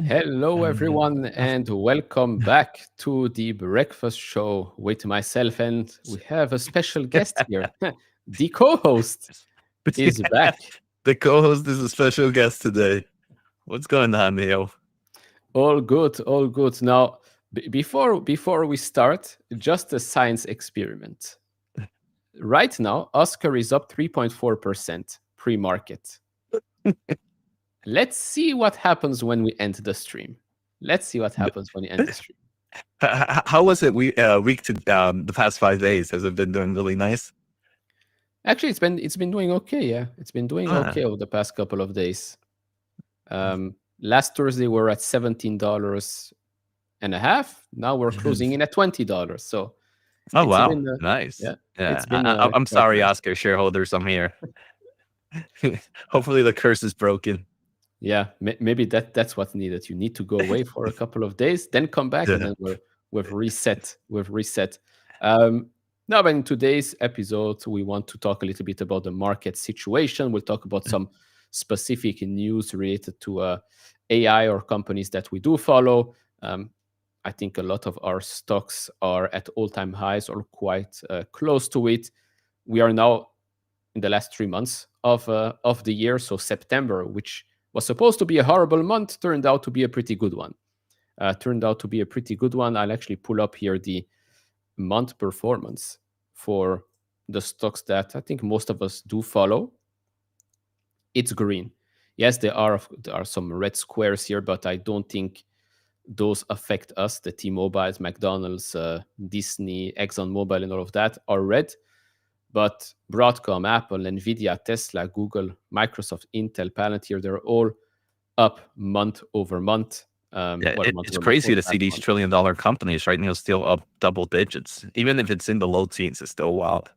Hello, everyone, and welcome back to the breakfast show with myself. And we have a special guest here. The co-host is back. The co-host is a special guest today. What's going on, Neil? All good, all good. Now, before we start, just a science experiment. Right now, Oscar is up 3.4% pre-market. Let's see what happens when we end the stream. How was it week to the past 5 days? Has it been doing really nice? Actually, it's been doing okay. Yeah, it's been doing okay over the past couple of days. Last Thursday we're at $17.50. Now we're closing in at $20. So, oh wow, nice. Yeah. It's been, I'm sorry, nice. Oscar shareholders. I'm here. Hopefully the curse is broken. Yeah, maybe that's what's needed. You need to go away for a couple of days, then come back, and then we've reset. Now, but in today's episode, we want to talk a little bit about the market situation. We'll talk about some specific news related to AI or companies that we do follow. I think a lot of our stocks are at all-time highs or quite close to it. We are now in the last 3 months of the year, so September, which was supposed to be a horrible month, turned out to be a pretty good one. I'll actually pull up here the month performance for the stocks that I think most of us do follow. It's green. Yes, there are some red squares here, but I don't think those affect us. The T-Mobiles, McDonald's, Disney, ExxonMobil, and all of that are red. But Broadcom, Apple, Nvidia, Tesla, Google, Microsoft, Intel, Palantir, they're all up month over month. It's crazy to see these trillion-dollar companies right now still up double digits. Even if it's in the low teens, it's still wild.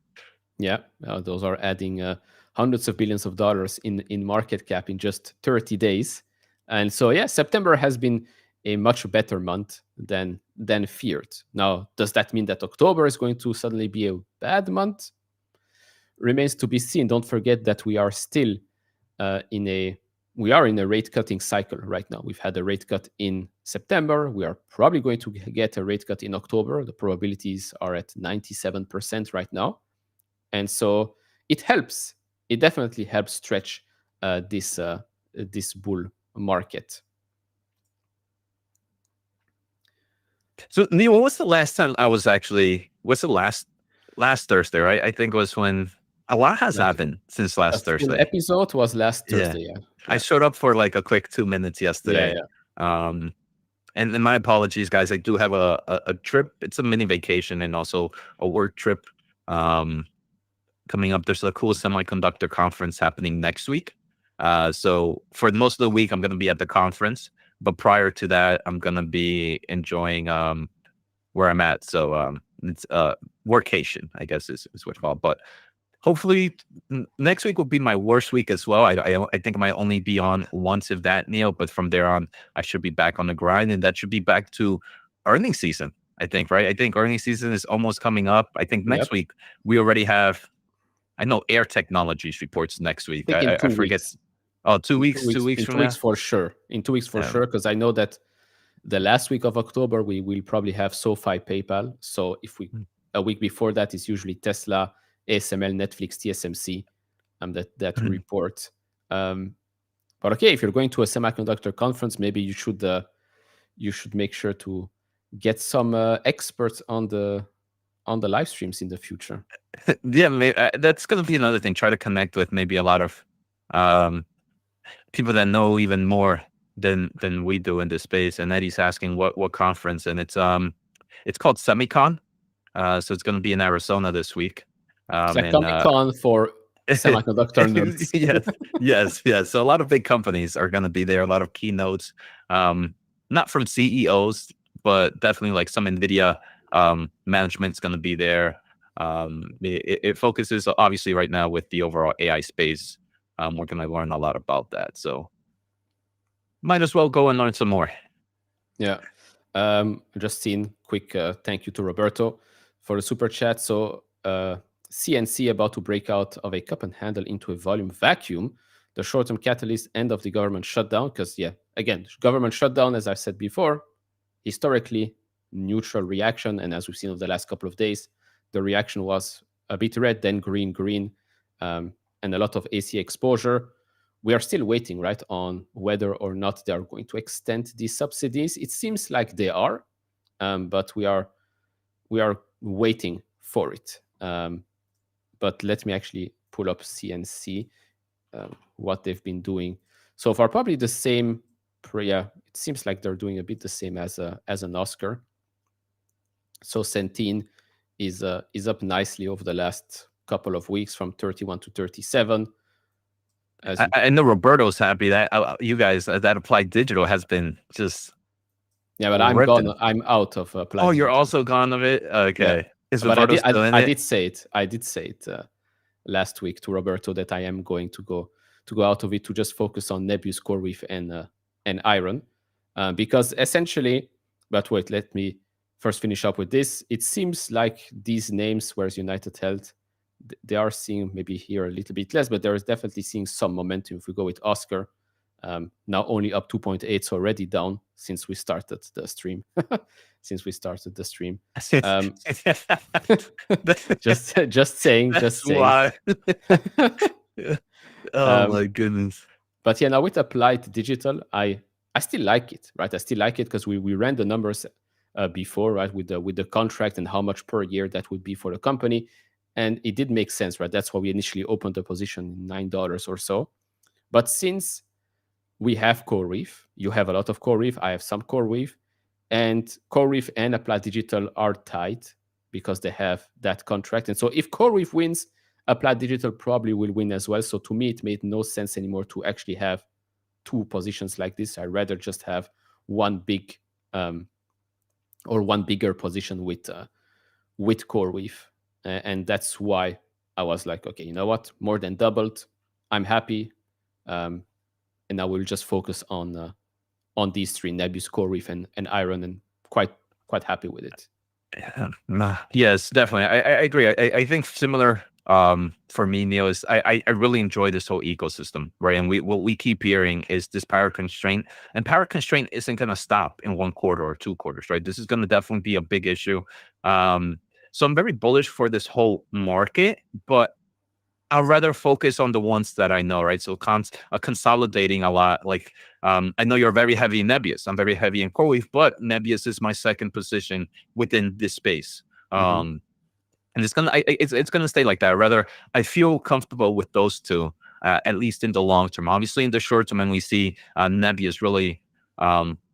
Yeah, those are adding hundreds of billions of dollars in market cap in just 30 days. And so, yeah, September has been a much better month than feared. Now, does that mean that October is going to suddenly be a bad month? Remains to be seen. Don't forget that we are still in a rate cutting cycle right now. We've had a rate cut in September. We are probably going to get a rate cut in October. The probabilities are at 97% right now. And so it helps. It definitely helps stretch this bull market. So, Neil, when was the last time last Thursday, right? I think it was when a lot has happened since last Thursday. The episode was last Thursday, yeah. I showed up for like a quick 2 minutes yesterday. And then my apologies, guys. I do have a trip. It's a mini vacation and also a work trip coming up. There's a cool semiconductor conference happening next week. So for most of the week, I'm going to be at the conference. But prior to that, I'm going to be enjoying where I'm at. So it's workation, I guess is what it's called. But hopefully next week will be my worst week as well. I think I might only be on once, if that, Neil. But from there on, I should be back on the grind, and that should be back to earnings season. I think, right? I think earnings season is almost coming up. I think next Yep. week we already have. I know Air Technologies reports next I week. think in I two forget. weeks. Oh, 2 In two weeks. 2 weeks. weeks In from 2 weeks now. for sure. In 2 weeks for Um, sure, because I know that the last week of October we will probably have SoFi, PayPal. So if we a week before that is usually Tesla, ASML, Netflix, TSMC, that report. Um, but okay, if you're going to a semiconductor conference, maybe you should make sure to get some experts on the live streams in the future. yeah, that's going to be another thing. Try to connect with maybe a lot of um, people that know even more than we do in this space. And Eddie's asking what conference, and it's called Semicon. So it's going to be in Arizona this week. It's like And Comic Con for semiconductor nerds. yes, yes. So a lot of big companies are going to be there. A lot of keynotes, not from CEOs, but definitely like some NVIDIA management's going to be there. It focuses obviously right now with the overall AI space. We're going to learn a lot about that. So might as well go and learn some more. Yeah. Just seen quick thank you to Roberto for the super chat. So CNC about to break out of a cup and handle into a volume vacuum. The short-term catalyst, end of the government shutdown. Because yeah, again, government shutdown, as I've said before, historically neutral reaction. And as we've seen over the last couple of days, the reaction was a bit red, then green, green, and a lot of AC exposure. We are still waiting, right, on whether or not they are going to extend these subsidies. It seems like they are, but we are waiting for it. But let me actually pull up CNC, what they've been doing so far. Probably the same. Yeah, it seems like they're doing a bit the same as an Oscar. So Centene is up nicely over the last couple of weeks from 31 to 37. I know Roberto's happy that you guys that Applied Digital has been just Yeah, but I'm ripping. gone. I'm out of Applied Oh, you're Digital. also gone of it. Yeah, Okay, is but I Roberto did. still in I it? did say it. I did say it last week to Roberto that I am going to go out of it to just focus on Nebius, CoreWeave, and Iron, because essentially. But wait, let me first finish up with this. It seems like these names, whereas United Health, they are seeing maybe here a little bit less, but there is definitely seeing some momentum. If we go with Oscar, now only up 2.8, so already down since we started the stream. Um, just saying, That's just saying. why. Oh Um, my goodness. but yeah, now with Applied Digital, I still like it, right? I still like it because we ran the numbers before, right, with the contract and how much per year that would be for the company, and it did make sense, right? That's why we initially opened the position $9 or so. But since we have CoreWeave, you have a lot of CoreWeave, I have some CoreWeave, and CoreWeave and Applied Digital are tied because they have that contract. And so if CoreWeave wins, Applied Digital probably will win as well. So to me, it made no sense anymore to actually have two positions like this. I'd rather just have one big or one bigger position with CoreWeave, and that's why I was like, okay, you know what, more than doubled, I'm happy, and I will just focus on these three: Nebius, CoreWeave, and Iron, and quite happy with it. Yeah, nah, yes, definitely. I agree. I think similar for me, Neil, is I really enjoy this whole ecosystem, right? And what we keep hearing is this power constraint, and power constraint isn't going to stop in 1 quarter or 2 quarters, right? This is going to definitely be a big issue. So I'm very bullish for this whole market, but I'll rather focus on the ones that I know, right? So consolidating a lot. Like I know you're very heavy in Nebius. I'm very heavy in CoreWeave, but Nebius is my second position within this space. Mm-hmm. And it's gonna stay like that. Rather, I feel comfortable with those two, at least in the long term. Obviously, in the short term, when we see Nebius really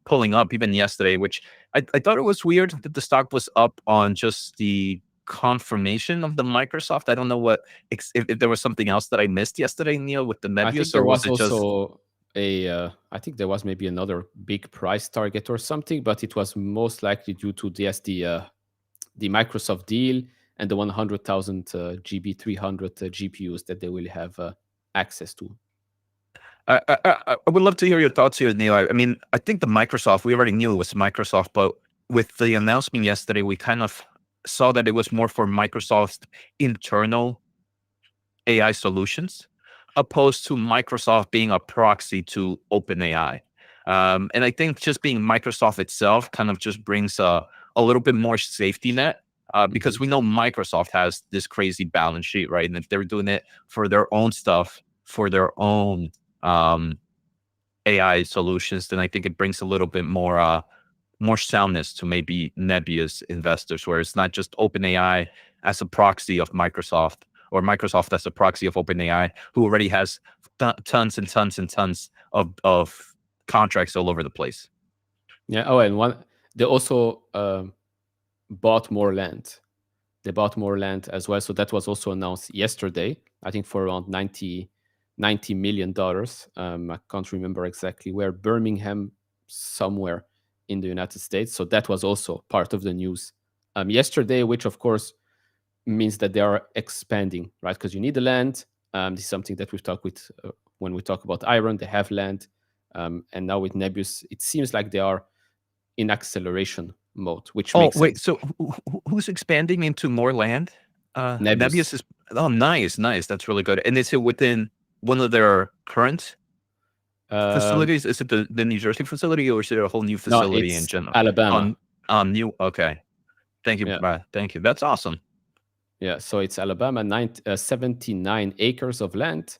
pulling up even yesterday, which I thought it was weird that the stock was up on just the confirmation of the Microsoft. I don't know if there was something else that I missed yesterday, Neil, with the I think Nebius, there or was was it just also I think there was maybe another big price target or something, but it was most likely due to the Microsoft deal and the 100,000 GB300 GPUs that they will have access to. I would love to hear your thoughts here, Neil. I mean, I think the Microsoft, we already knew it was Microsoft, but with the announcement yesterday, we kind of saw that it was more for Microsoft's internal AI solutions, opposed to Microsoft being a proxy to OpenAI. And I think just being Microsoft itself kind of just brings a little bit more safety net, Mhm. because we know Microsoft has this crazy balance sheet, right? And if they're doing it for their own stuff, for their own um, AI solutions, then I think it brings a little bit more soundness to maybe Nebius investors, where it's not just OpenAI as a proxy of Microsoft, or Microsoft as a proxy of OpenAI, who already has tons and tons and tons of contracts all over the place. Yeah. Oh, and they also bought more land. They bought more land as well. So that was also announced yesterday, I think for around $90 million. I can't remember exactly where, Birmingham, somewhere in the United States. So that was also part of the news yesterday, which of course means that they are expanding, right? Because you need the land. This is something that we've talked with when we talk about iron, they have land. And now with Nebius, it seems like they are in acceleration mode, which Oh, makes wait. sense. So who's expanding into more land? Nebius Nebius. is. Oh, nice, nice. That's really good. And is it within one of their current Um, facilities? Is it the New Jersey facility, or is it a whole new no, facility in it's general? Alabama. On new. Okay. Thank you. Yeah. Thank you. That's awesome. Yeah. So it's Alabama, 79 acres of land.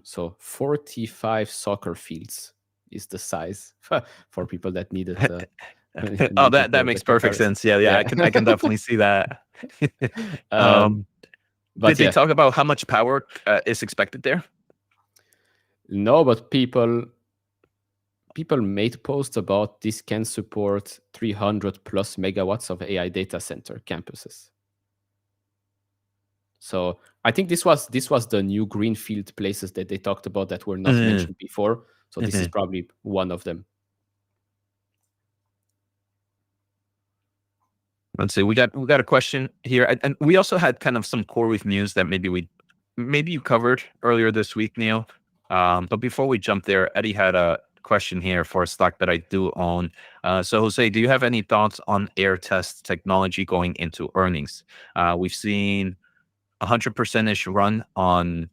So 45 soccer fields is the size for people that needed Oh, needed that the makes perfect comparison. sense. Yeah, yeah. Yeah. I can definitely see that. um, um, did but they yeah, talk about how much power is expected there? no, but people made posts about this can support 300 plus megawatts of AI data center campuses. So I think this was the new greenfield places that they talked about that were not Mhm, mentioned before. So this is mhm. probably one of them. Let's see. We got a question here, and we also had kind of some CoreWeave news that maybe you covered earlier this week, Neil. But before we jump there, Eddie had a question here for a stock that I do own. So Jose, do you have any thoughts on air test technology going into earnings? We've seen 100% ish run on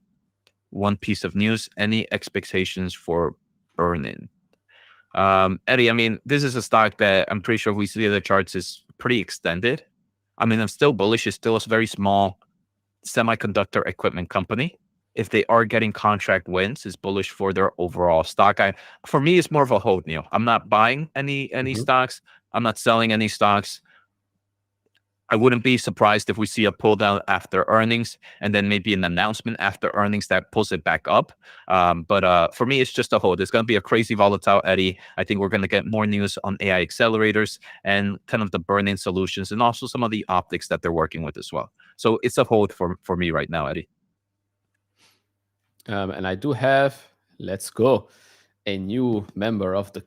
one piece of news. Any expectations for earning? Eddie, I mean, this is a stock that I'm pretty sure if we see the charts is pretty extended. I mean, I'm still bullish. It's still a very small semiconductor equipment company. If they are getting contract wins, is bullish for their overall stock. For me, it's more of a hold, Neil. I'm not buying any Mhm. stocks. I'm not selling any stocks. I wouldn't be surprised if we see a pull down after earnings, and then maybe an announcement after earnings that pulls it back up. But for me, it's just a hold. It's going to be a crazy volatile eddy. I think we're going to get more news on AI accelerators and kind of the burn-in solutions, and also some of the optics that they're working with as well. So it's a hold for me right now, Eddie. And I do have, let's go, a new member of the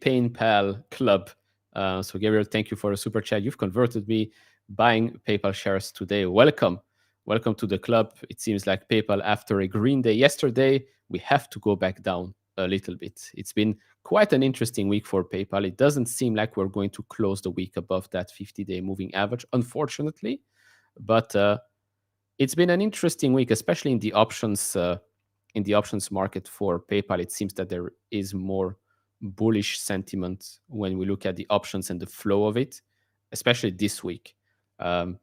Pain Pal Club. So Gabriel, thank you for the super chat. You've converted me buying PayPal shares today. Welcome to the club. It seems like PayPal, after a green day yesterday, we have to go back down a little bit. It's been quite an interesting week for PayPal. It doesn't seem like we're going to close the week above that 50-day moving average, unfortunately. But it's been an interesting week, especially in the options market for PayPal. It seems that there is more bullish sentiment when we look at the options and the flow of it, especially this week. Um,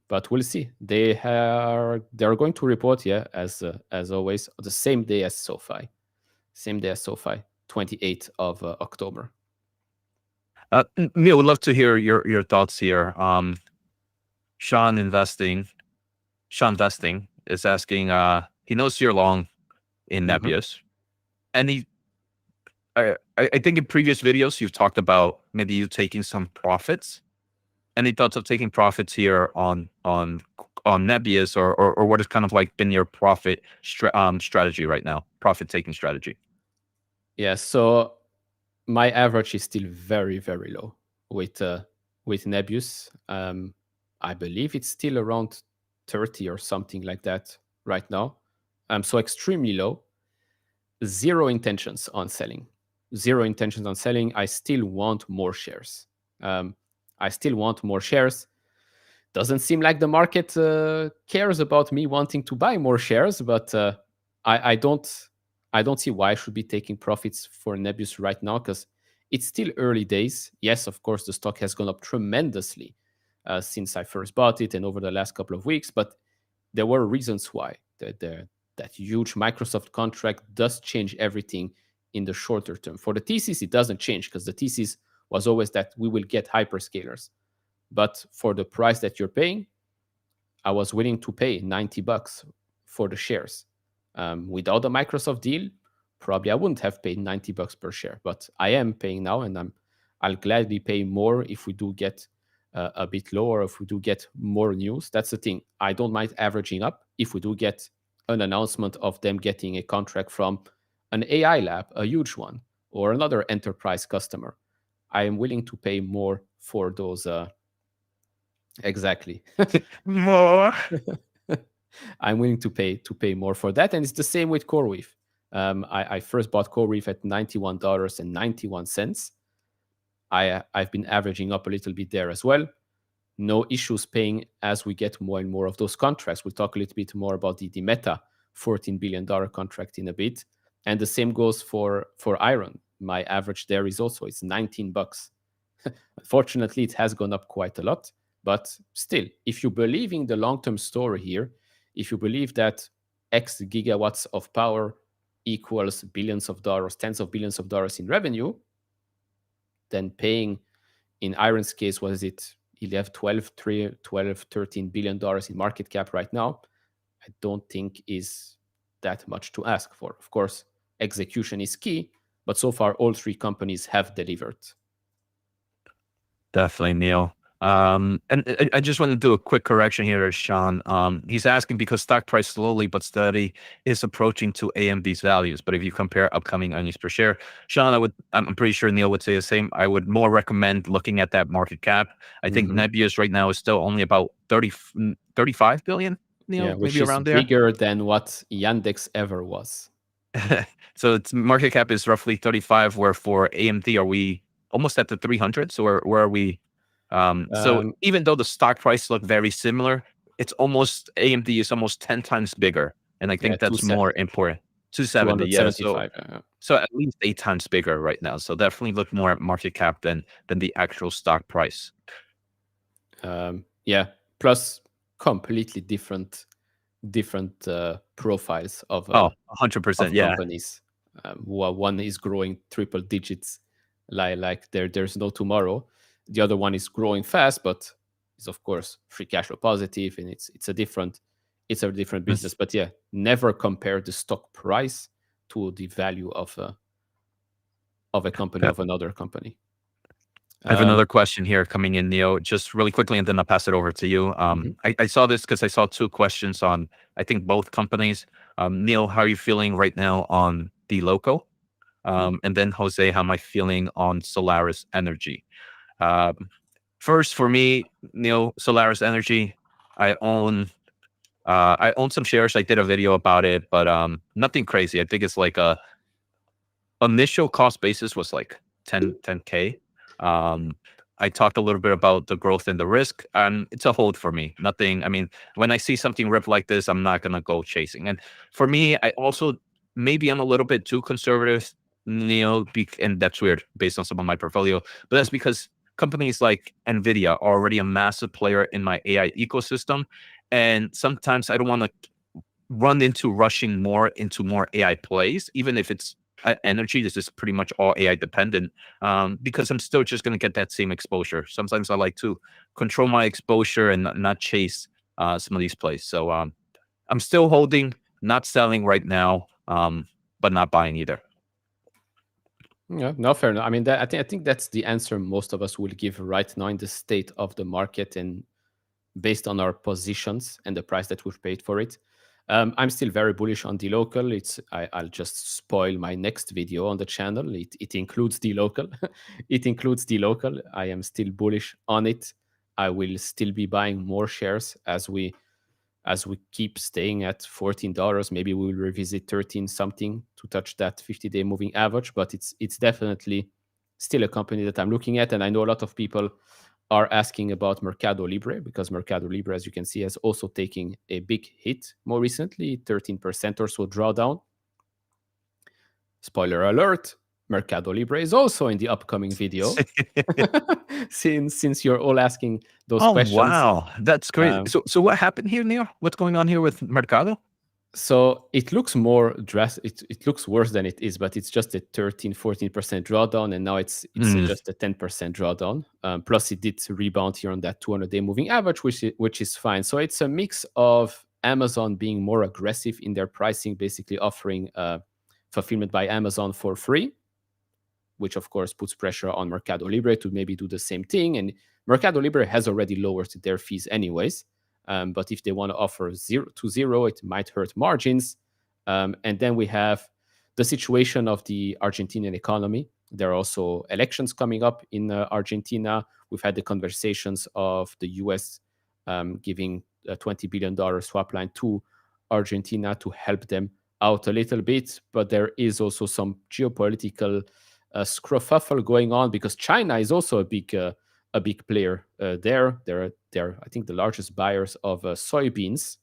but we'll see. They are going to report, yeah, as always, the same day as SoFi, 28th of October. Neil, would love to hear your thoughts here. Sean investing, Sean Vesting is asking. He knows you're long in Mhm. Nebius. Any I think in previous videos you've talked about maybe you taking some profits. Any thoughts of taking profits here on Nebius, or what has kind of like been your profit strategy right now? Profit taking strategy. Yeah, so my average is still very, very low with Nebius. I believe it's still around 30 or something like that right now. So extremely low. Zero intentions on selling. Zero intentions on selling. I still want more shares. Um, I still want more shares. Doesn't seem like the market cares about me wanting to buy more shares, but I don't see why I should be taking profits for Nebius right now because it's still early days. Yes, of course, the stock has gone up tremendously since I first bought it and over the last couple of weeks, but there were reasons why. That huge Microsoft contract does change everything in the shorter term. For the thesis, it doesn't change because the thesis was always that we will get hyperscalers. But for the price that you're paying, I was willing to pay $90 for the shares. Without the Microsoft deal, probably I wouldn't have paid $90 per share, but I am paying now, and I'll gladly pay more if we do get a bit lower, if we do get more news. That's the thing. I don't mind averaging up if we do get an announcement of them getting a contract from an AI lab, a huge one, or another enterprise customer. I am willing to pay more for those. Exactly. More. I'm willing to pay more for that, and it's the same with CoreWeave. I first bought CoreWeave at $91.91. I've been averaging up a little bit there as well. No issues paying as we get more and more of those contracts. We'll talk a little bit more about the Meta $14 billion contract in a bit, and the same goes for Iron. My average there is also it's $19. Unfortunately, it has gone up quite a lot. But still, if you believe in the long term story here, if you believe that X gigawatts of power equals billions of dollars, tens of billions of dollars in revenue, then paying in Iron's case, was it 11, 12, 12, $13 billion in market cap right now? I don't think is that much to ask for. Of course, execution is key, but so far all three companies have delivered. Definitely, Neil. And I just want to do a quick correction here, Sean. He's asking because stock price slowly but steady is approaching to AMD's values. But if you compare upcoming earnings per share, Sean, I'm pretty sure Neil would say the same. I would more recommend looking at that market cap. I think Mhm. Nebius right now is still only about 35 billion, Yeah, Neil, which maybe is around there. bigger than what Yandex ever was. So its market cap is roughly 35, where for AMD, are we almost at the 300? So where are we? So Um, even though the stock price look very similar, it's almost AMD is almost 10 times bigger. And I yeah, think that's more important. 270, yeah. So 275. so at least 8 times bigger right now. So definitely look more at market cap than the actual stock price. Yeah, plus completely different profiles Oh, 100%. of Yeah. companies. One is growing triple digits, like there's no tomorrow. The other one is growing fast, but is of course free cash flow positive, and it's a different business. But yeah, never compare the stock price to the value of a company of another company. I have Um, another question here coming in, Neo, just really quickly, and then I'll pass it over to you. mhm, I saw this because I saw two questions on, I think, both companies. Neil, how are you feeling right now on the loco? mhm. And then Jose, how am I feeling on Solaris Energy? Um, First, for me, Neil, Solaris Energy, I own I own some shares. I did a video about it, but nothing crazy. I think it's like a initial cost basis was like 10K. Um, I talked a little bit about the growth and the risk, and it's a hold for me. Nothing. I mean, when I see something rip like this, I'm not gonna go chasing. And for me, I also maybe I'm a little bit too conservative, and that's weird based on some of my portfolio. But that's because companies like Nvidia are already a massive player in my AI ecosystem, and sometimes I don't want to run into rushing more into more AI plays, even if it's energy. This is pretty much all AI dependent, because I'm still just going to get that same exposure. Sometimes I like to control my exposure and not chase some of these plays. So I'm still holding, not selling right now, but not buying either. Yeah, no, fair enough. I mean, I think that's the answer most of us will give right now in the state of the market and based on our positions and the price that we've paid for it. I'm still very bullish on the local. I'll just spoil my next video on the channel. It includes the local. It includes the local. I am still bullish on it. I will still be buying more shares as we keep staying at $14. Maybe we will revisit 13 something to touch that 50-day moving average, but it's definitely still a company that I'm looking at. And I know a lot of people are asking about Mercado Libre because Mercado Libre, as you can see, has also taken a big hit more recently, 13% or so drawdown. Spoiler alert, Mercado Libre is also in the upcoming video. Since you're all asking those Oh questions. wow, that's crazy. um, So what happened here, Neil? What's going on here with Mercado? So it looks more it looks worse than it is, but it's just a 13-14% drawdown, and now it's Mm, just a 10% drawdown. Plus, it did rebound here on that 200-day moving average, which is fine. So it's a mix of Amazon being more aggressive in their pricing, basically offering fulfillment by Amazon for free, which of course puts pressure on Mercado Libre to maybe do the same thing. And Mercado Libre has already lowered their fees anyways. But if they want to offer 0 to 0, it might hurt margins. And then we have the situation of the Argentinian economy. There are also elections coming up in Argentina. We've had the conversations of the US giving a $20 billion swap line to Argentina to help them out a little bit. But there is also some geopolitical scruffle going on because China is also a big player there. They're I think the largest buyers of soybeans,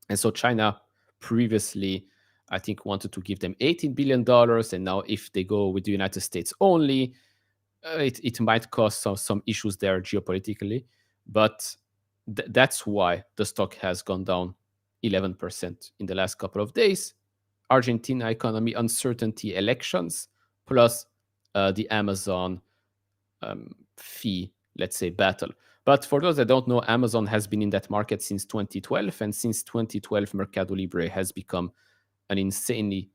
and so China previously I think wanted to give them $18 billion, and now if they go with the United States only, it might cause some issues there geopolitically. But that's why the stock has gone down 11% in the last couple of days. Argentina economy uncertainty, elections, plus the Amazon fee, let's say, battle. But for those that don't know, Amazon has been in that market since 2012, and since 2012, Mercado Libre has become an insanely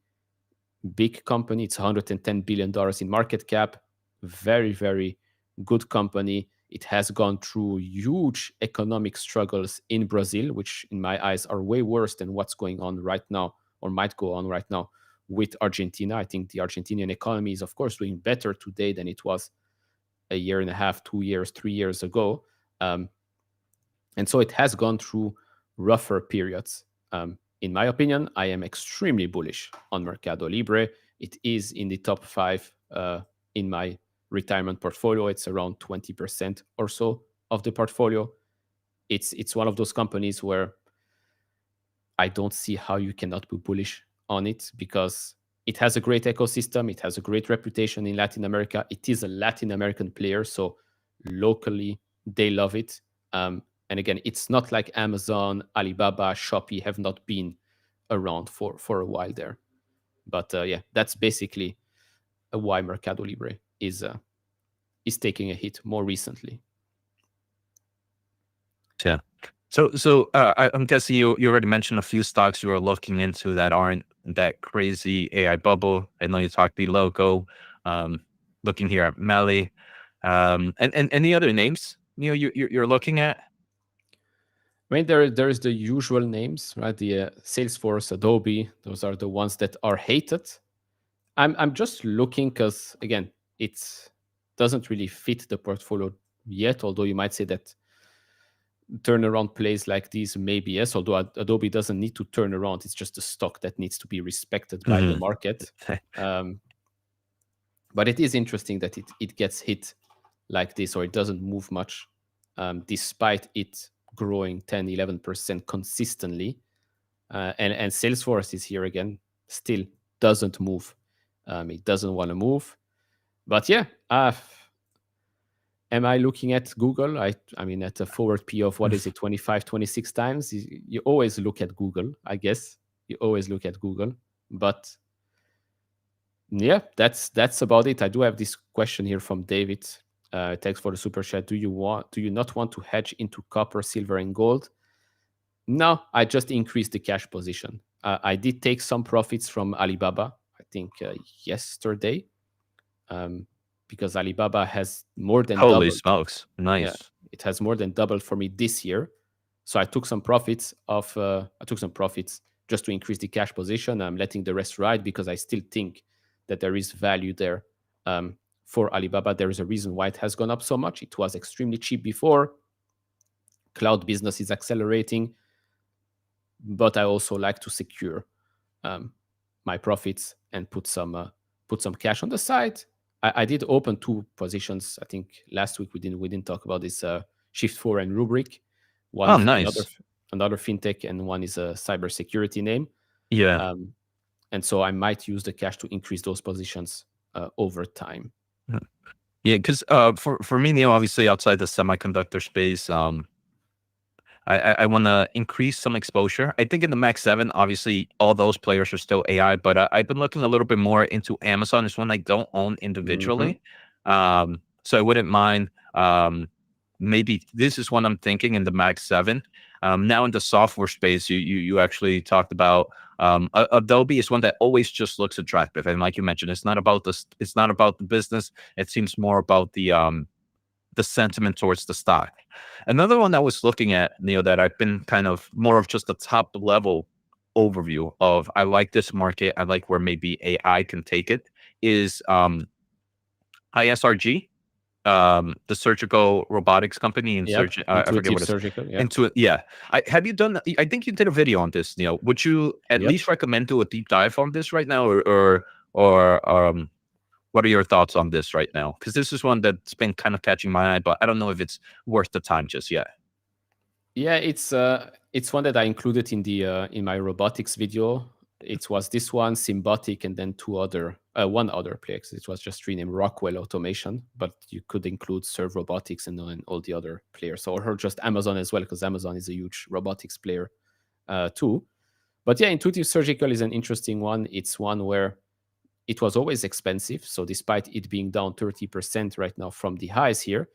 big company. It's $110 billion in market cap. Very, very good company. It has gone through huge economic struggles in Brazil, which in my eyes are way worse than what's going on right now or might go on right now with Argentina. I think the Argentinian economy is, of course, doing better today than it was a year and a half, 2 years, 3 years ago. Um, and so it has gone through rougher periods. In my opinion, I am extremely bullish on Mercado Libre. It is in the top five in my retirement portfolio. It's around 20% or so of the portfolio. It's one of those companies where I don't see how you cannot be bullish on it because it has a great ecosystem. It has a great reputation in Latin America. It is a Latin American player, so locally they love it. And again, it's not like Amazon, Alibaba, Shopee have not been around for a while there. But yeah, that's basically why Mercado Libre is taking a hit more recently. yeah. I'm guessing you already mentioned a few stocks you are looking into that aren't that crazy AI bubble. I know you talked the logo. Um, Looking here at Melly, and any other names you're looking at? I mean, there's the usual names, right? The Salesforce, Adobe, those are the ones that are hated. I'm just looking because again, it doesn't really fit the portfolio yet. Although you might say that turnaround plays like these maybe yes. Although Adobe doesn't need to turn around, it's just a stock that needs to be respected by the Mhm. market. Um, but it is interesting that it gets hit like this, or it doesn't move much, despite it growing 10-11% consistently. And Salesforce is here again, still doesn't move. It doesn't want to move. But yeah, am I looking at Google? I mean, at a forward P of what is it, 25, 26 times? You always look at Google, I guess. You always look at Google. But yeah, that's about it. I do have this question here from David. Thanks for the super chat. Do you not want to hedge into copper, silver, and gold? No, I just increased the cash position. I did take some profits from Alibaba, I think yesterday. because Alibaba has more than Holy doubled. smokes. Yeah, Nice. it has more than doubled for me this year. So I took some profits of I took some profits just to increase the cash position. I'm letting the rest ride because I still think that there is value there for Alibaba. There is a reason why it has gone up so much. It was extremely cheap before. Cloud business is accelerating, but I also like to secure um, my profits and put some cash on the side. I did open two positions. I think last week we didn't talk about this Shift Four and Rubrik. Oh, Another nice. another fintech, and one is a cybersecurity name. Yeah. Um, and so I might use the cash to increase those positions over time. Yeah, because for me, obviously outside the semiconductor space, I want to increase some exposure. I think in the Max 7, obviously, all those players are still AI, but I've been looking a little bit more into Amazon. It's one I don't own Hmm. individually. So I wouldn't mind. Maybe this is one I'm thinking in the Max 7. Now in the software space, you actually talked about Adobe is one that always just looks attractive. And like you mentioned, it's not about this, it's not about the business. It seems more about the sentiment towards the stock. Another one I was looking at, that I've been kind of more of just a top level overview of, I like this market, I like where maybe AI can take it, is ISRG, the surgical robotics company in Yep, surgery. I forget intuitive what it's surgical. Yeah, into it. Yeah. Have you done, I think you did a video on this, Neil. Would you at yep. least recommend do a deep dive on this right now, or what are your thoughts on this right now? Because this is one that's been kind of catching my eye, but I don't know if it's worth the time just yet. Yeah, it's one that I included in my robotics video. It was this one, Symbotic, and then one other player. 'Cause it was just renamed Rockwell Automation, but you could include Serve Robotics and all the other players, or just Amazon as well, because Amazon is a huge robotics player too. But yeah, Intuitive Surgical is an interesting one. It's one where it was always expensive. So despite it being down 30% right now from the highs here,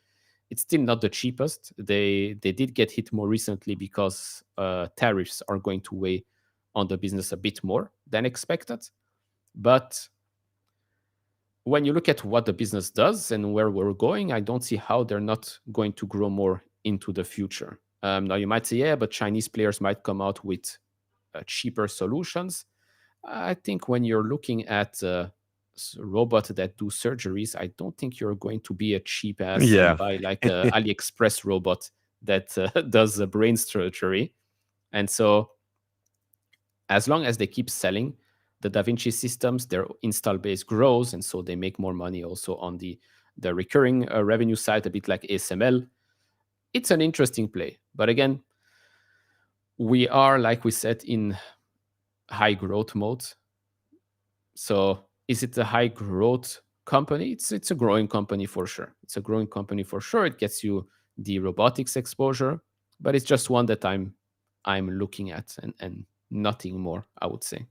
it's still not the cheapest. They did get hit more recently because tariffs are going to weigh on the business a bit more than expected. But when you look at what the business does and where we're going, I don't see how they're not going to grow more into the future. Now you might say, yeah, but Chinese players might come out with cheaper solutions. I think when you're looking at robots that do surgeries, I don't think you're going to be a cheap ass and Yeah. buy like a AliExpress robot that does a brain surgery. And so, as long as they keep selling the Da Vinci systems, their install base grows, and so they make more money also on the recurring revenue side, a bit like ASML. It's an interesting play, but again, we are, like we said, in high growth mode. So is it a high growth company? It's a growing company for sure. It's a growing company for sure. It gets you the robotics exposure, but it's just one that I'm looking at and nothing more, I would say.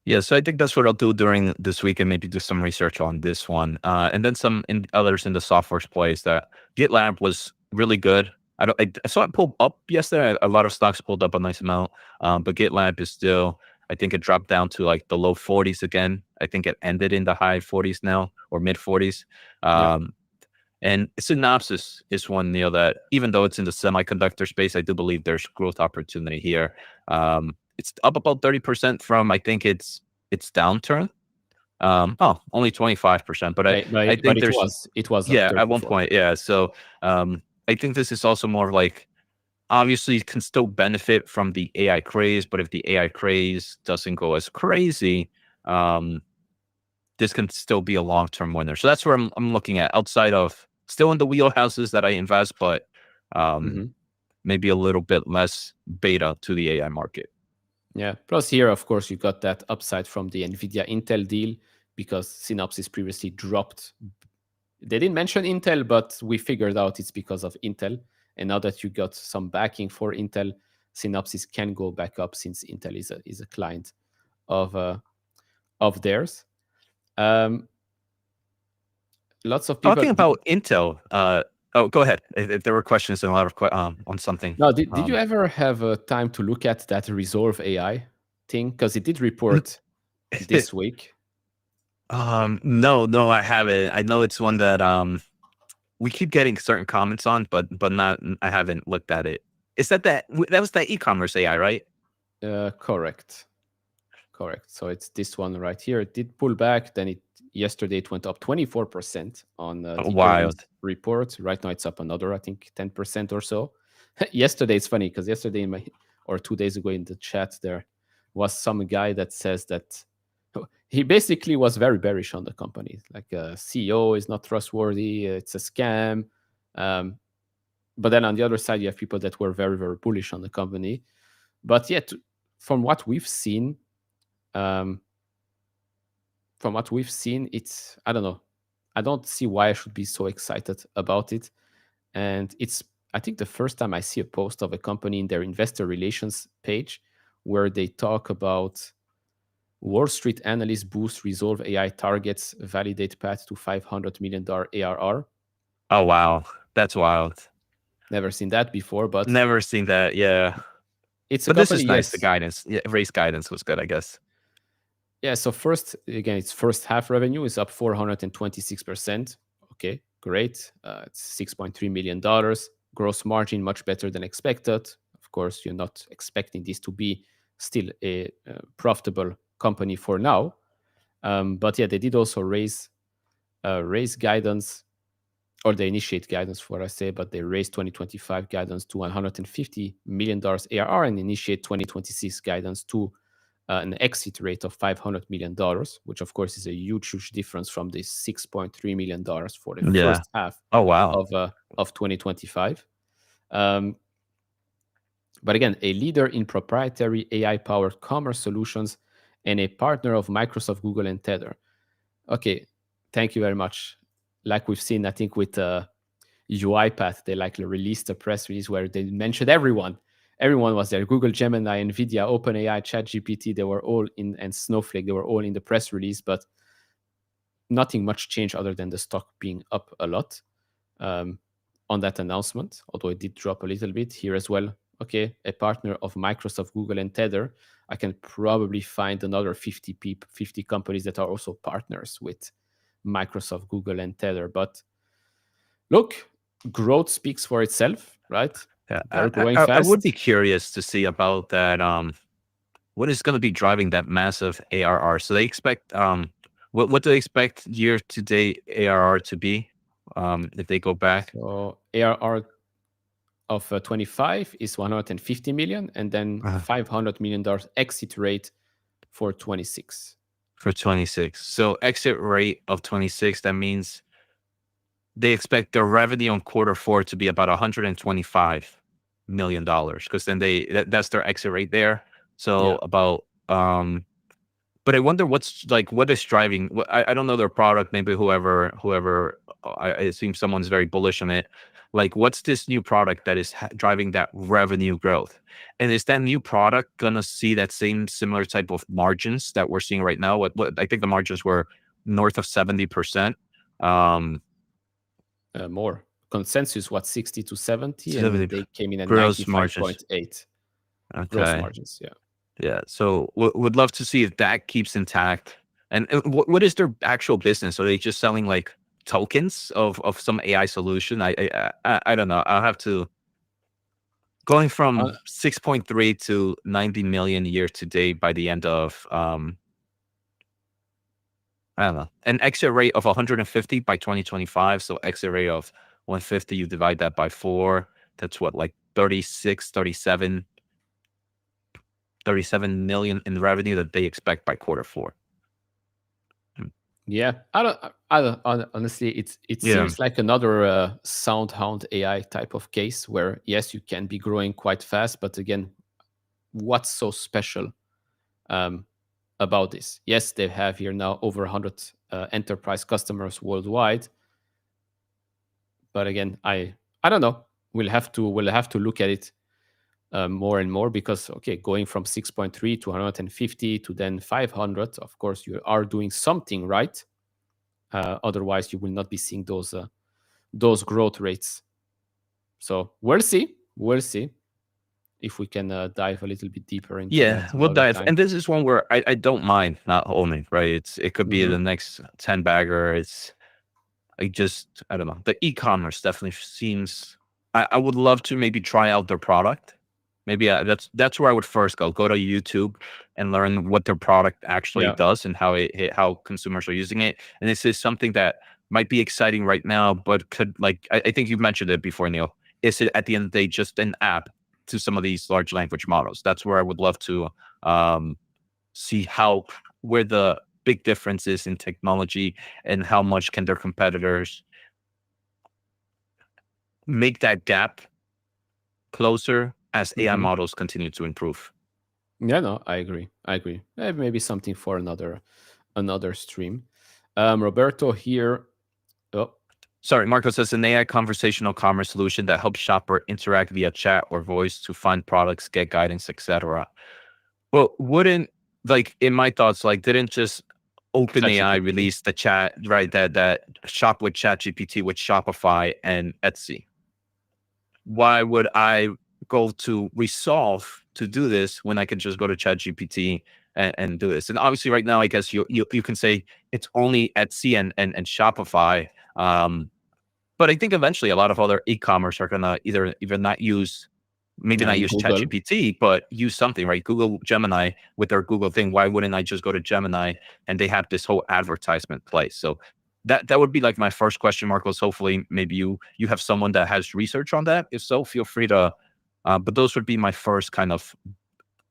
Yeah, so I think that's what I'll do during this week and maybe do some research on this one. And then some others in the software place. That GitLab was really good. I saw it pull up yesterday. A lot of stocks pulled up a nice amount. But GitLab is still, I think it dropped down to like the low 40s again. I think it ended in the high 40s now, or mid 40s. Yeah. And Synopsys is one, that even though it's in the semiconductor space, I do believe there's growth opportunity here. It's up about 30% from, I think it's downturn. Only 25%, but I But think there's, it was up yeah, there at one before. point, yeah. So I think this is also more like, obviously can still benefit from the AI craze, but if the AI craze doesn't go as crazy, um, this can still be a long-term winner. So that's where I'm looking at, outside of still in the wheelhouses that I invest, but um, Hmm. maybe a little bit less beta to the AI market. Yeah. Plus here, of course, you got that upside from the Nvidia Intel deal because Synopsys previously dropped. They didn't mention Intel, but we figured out it's because of Intel. And now that you got some backing for Intel, Synopsys can go back up since Intel is a client of theirs. Um, Lots of people. Talking about Intel, oh, go ahead. If there were questions and a lot of on something. Now, did you ever have time to look at that Rezolve AI thing? Because it did report this week. No, no, I haven't. I know it's one that we keep getting certain comments on, but not. I haven't looked at it. Is that was that e-commerce AI, right? Correct. Correct. So it's this one right here. It did pull back. Then yesterday it went up 24% on the Wild. earnings report. Right now it's up another, I think, 10% or so. Yesterday it's funny because yesterday or 2 days ago in the chat there was some guy that says that he basically was very bearish on the company. Like CEO is not trustworthy. It's a scam. Um, but then on the other side, you have people that were very, very bullish on the company. But yet, from what we've seen, um, it's, I don't know. I don't see why I should be so excited about it. And it's, I think, the first time I see a post of a company in their investor relations page where they talk about Wall Street analysts boost Rezolve AI targets, validate path to $500 million ARR. Oh wow, that's wild. Never seen that before, but Never seen that. Yeah, it's a but this company, is nice. The yes. guidance, yeah, race guidance was good, I guess. Yeah, so first, again, its first half revenue is up 426%. Okay, great. It's $6.3 million. Gross margin much better than expected. Of course, you're not expecting this to be still a profitable company for now. But yeah, they did also raise guidance, or they initiate guidance for what I say, but they raised 2025 guidance to $150 million ARR and initiate 2026 guidance to an exit rate of $500 million, which of course is a huge, huge difference from the $6.3 million for the Yeah. first half Oh wow. of 2025. Um, but again, a leader in proprietary AI-powered commerce solutions and a partner of Microsoft, Google, and Tether. Okay, thank you very much. Like we've seen, I think with UiPath, they likely released a press release where they mentioned everyone. Everyone was there. Google, Gemini, NVIDIA, OpenAI, ChatGPT, they were all in, and Snowflake, they were all in the press release, but nothing much changed other than the stock being up a lot um, on that announcement, although it did drop a little bit here as well. Okay, a partner of Microsoft, Google, and Tether. I can probably find another 50 companies that are also partners with Microsoft, Google, and Tether. But look, growth speaks for itself, right? Yeah, They're growing I would be fast. curious to see about that. What is going to be driving that massive ARR? So they expect what do they expect year to date ARR to be? If they go back So ARR of 25 is 150 million, and then $500 million exit rate for 26. for 26. So exit rate of 26. That means they expect their revenue on quarter four to be about $125 million because then that's their exit rate there. So Yeah. about but I wonder what is driving. I don't know their product. Maybe whoever I assume someone's very bullish on it. Like, what's this new product that is driving that revenue growth? And is that new product gonna see that same similar type of margins that we're seeing right now? What I think the margins were north of 70%. Um, More. Consensus, what, 60 to 70, and 70 they came in at gross margins. 95.8 gross Okay. margins. Yeah. Yeah. So would love to see if that keeps intact. And what is their actual business? Are they just selling like tokens of some AI solution? I don't know. I'll have to going from Uh, 6.3 to 90 million year to date by the end of I don't know, an exit rate of 150 by 2025. So exit rate of 150, you divide that by four. That's what, like 36, 37 million in revenue that they expect by quarter four. yeah. Honestly, it Yeah. seems like another SoundHound AI type of case where, yes, you can be growing quite fast, but again, what's so special um, about this? Yes, they have here now over 100 enterprise customers worldwide, but again, I don't know. We'll have to look at it more and more because, okay, going from 6.3 to 150 to then 500, of course you are doing something right. Otherwise you will not be seeing those growth rates. So we'll see. if we can dive a little bit deeper into Yeah, that we'll another dive. time. And this is one where I don't mind not owning, right? It could be Hmm. the next 10 bagger. I don't know. The e-commerce definitely seems, I would love to maybe try out their product. Maybe that's where I would first go to YouTube and learn what their product actually Yeah. does and how consumers are using it. And this is something that might be exciting right now, but could, like, I think you mentioned it before, Neil. Is it at the end of the day just an app to some of these large language models? That's where I would love to um, see how where the big difference is in technology and how much can their competitors make that gap closer as AI Hmm. models continue to improve. Yeah, no, I agree. I agree. Maybe something for another stream. Roberto here. Oh, Sorry, Marco says an AI conversational commerce solution that helps shopper interact via chat or voice to find products, get guidance, etc. Well, wouldn't, like, in my thoughts, like, didn't just OpenAI ChatGPT. release the chat, right? That shop with ChatGPT with Shopify and Etsy. Why would I go to Resolve to do this when I could just go to ChatGPT and do this? And obviously, right now, I guess you can say it's only Etsy and Shopify. But I think eventually a lot of other e-commerce are gonna either not use, maybe not And use Google. ChatGPT, but use something, right? Google Gemini with their Google thing. Why wouldn't I just go to Gemini and they have this whole advertisement place? So that would be like my first question, Marcos. Hopefully, maybe you have someone that has research on that. If so, feel free to. But those would be my first kind of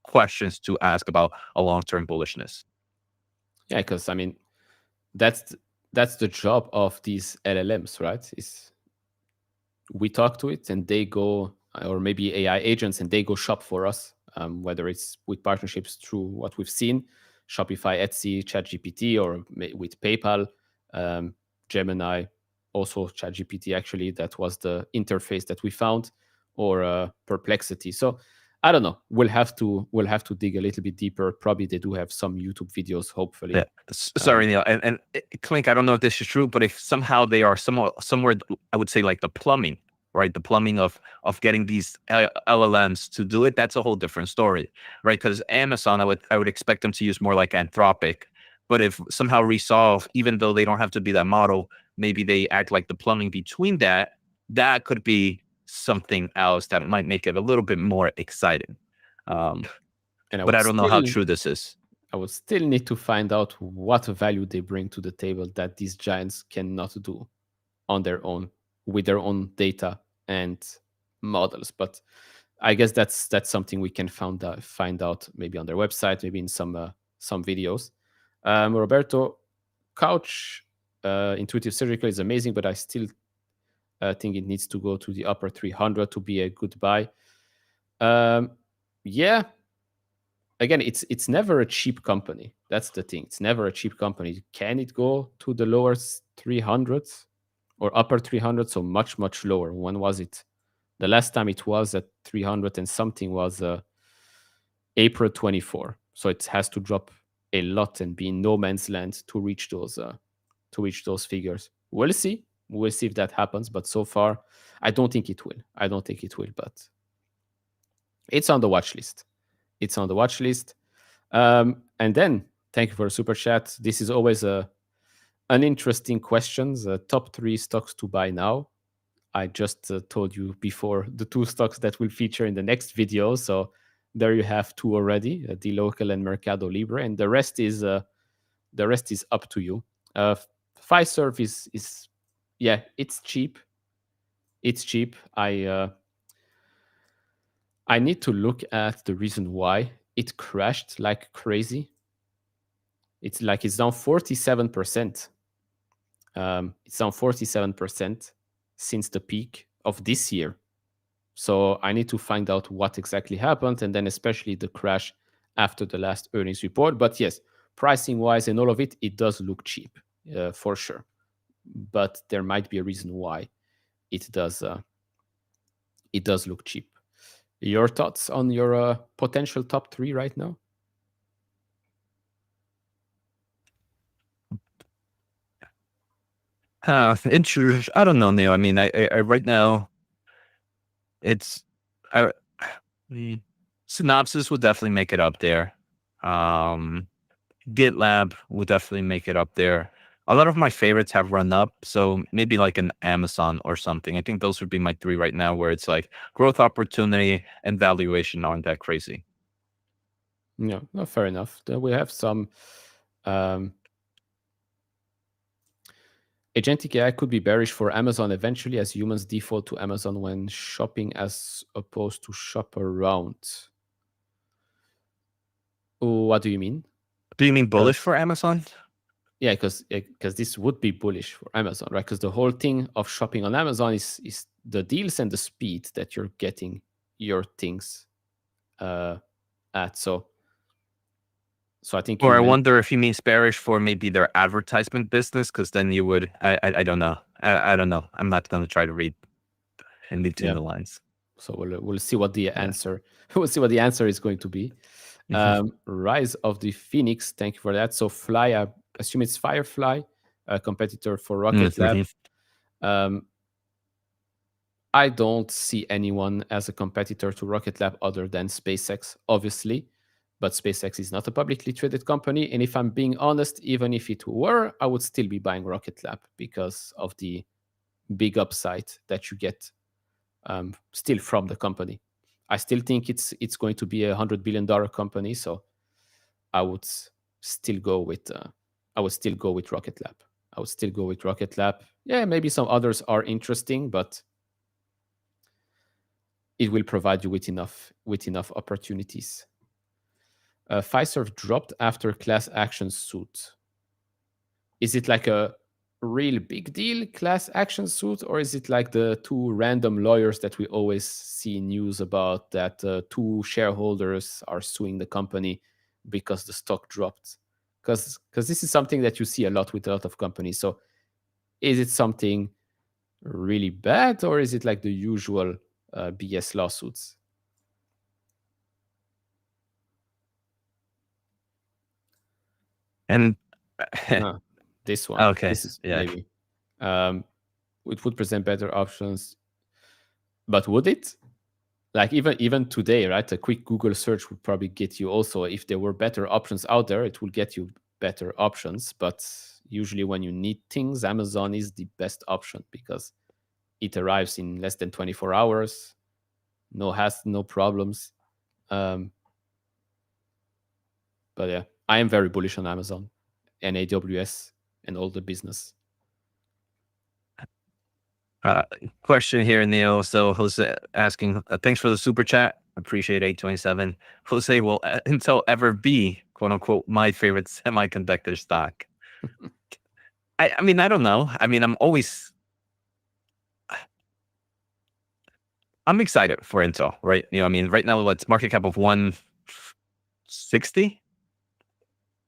questions to ask about a long-term bullishness. Yeah, because I mean that's that's the job of these LLMs, right? Is we talk to it and they go, or maybe AI agents, and they go shop for us, whether it's with partnerships through what we've seen, Shopify, Etsy, ChatGPT, or with PayPal, um, Gemini, also ChatGPT. Actually, that was the interface that we found, or Perplexity. So I don't know. We'll have to dig a little bit deeper. Probably they do have some YouTube videos. Yeah. Hopefully, Sorry, Neil. And Clink, I don't know if this is true, but if somehow they are somewhere, I would say like the plumbing, right? The plumbing of getting these LLMs to do it, that's a whole different story, right? Because Amazon, I would expect them to use more like Anthropic. But if somehow Resolve, even though they don't have to be that model, maybe they act like the plumbing between that, that could be something else that might make it a little bit more exciting. Um, and but I don't know how true this is. I would still need to find out what value they bring to the table that these giants cannot do on their own with their own data and models. But I guess that's something we can find out maybe on their website, maybe in some videos. Roberto, Couch Intuitive Surgical is amazing, but I still think it needs to go to the upper 300 to be a good buy. Um, yeah, again, it's never a cheap company. That's the thing. It's never a cheap company. Can it go to the lower 300s or upper 300s? So much lower. When was it? The last time it was at 300 and something was April 24. So it has to drop a lot and be in no man's land to reach those figures. We'll see. We'll see if that happens. But so far, I don't think it will. I don't think it will. But it's on the watch list. It's on the watch list. And then, thank you for the super chat. This is always an interesting question. The top 3 stocks to buy now. I just told you before the 2 stocks that will feature in the next video. So there you have 2 already: the local and Mercado Libre, and the rest is up to you. Fiserv is yeah, it's cheap. It's cheap. I need to look at the reason why it crashed like crazy. It's down 47%. It's down 47% since the peak of this year. So I need to find out what exactly happened, and then especially the crash after the last earnings report. But yes, pricing wise and all of it, it does look cheap, for sure. But there might be a reason why it does. It does look cheap. Your thoughts on your potential top 3 right now? I don't know, Neil. I mean, I right now it's, I mean, Synopsys would definitely make it up there. Um, GitLab would definitely make it up there. A lot of my favorites have run up, so maybe like an Amazon or something. I think those would be my three right now, where it's like growth opportunity and valuation aren't that crazy. Yeah, no, fair enough. Then we have some um, agentic AI could be bearish for Amazon eventually, as humans default to Amazon when shopping as opposed to shop around. What do you mean? Do you mean bullish 'Cause- for Amazon? yeah, because this would be bullish for Amazon, right? Because the whole thing of shopping on Amazon is the deals and the speed that you're getting your things uh, at. So I think you Or I meant, wonder if he means bearish for maybe their advertisement business, because then you would. I don't know. I don't know. I'm not going to try to read in between yeah. the lines. So we'll see what the Yeah. answer we'll see what the answer is going to be. Mhm. Rise of the Phoenix. Thank you for that. So Fly, I assume it's Firefly, a competitor for Rocket Lab. Mhm. Um, I don't see anyone as a competitor to Rocket Lab other than SpaceX, obviously. But SpaceX is not a publicly traded company. And if I'm being honest, even if it were, I would still be buying Rocket Lab because of the big upside that you get still from the company. I still think it's going to be $100 billion company. So I would still go with I would still go with Rocket Lab. I would still go with Rocket Lab. Yeah, maybe some others are interesting, but it will provide you with enough opportunities. Fiserv dropped after class action suit. Is it like a real big deal class action suit, or is it like the two random lawyers that we always see news about that two shareholders are suing the company because the stock dropped? Because this is something that you see a lot with a lot of companies. So is it something really bad, or is it like the usual BS lawsuits? And Huh, this one. okay, This is yeah. maybe. Um, it would present better options, but would it? Like even today, right? A quick Google search would probably get you also. If there were better options out there, it will get you better options. But usually, when you need things, Amazon is the best option because it arrives in less than 24 hours. No problems. Um, but yeah, I am very bullish on Amazon and AWS and all the business. Uh, Question here, Neil. So Jose asking, thanks for the super chat. Appreciate 827. Jose, will Intel ever be quote unquote my favorite semiconductor stock? I mean, I don't know. I mean, I'm excited for Intel, right? You know, I mean, right now, it's market cap of 160,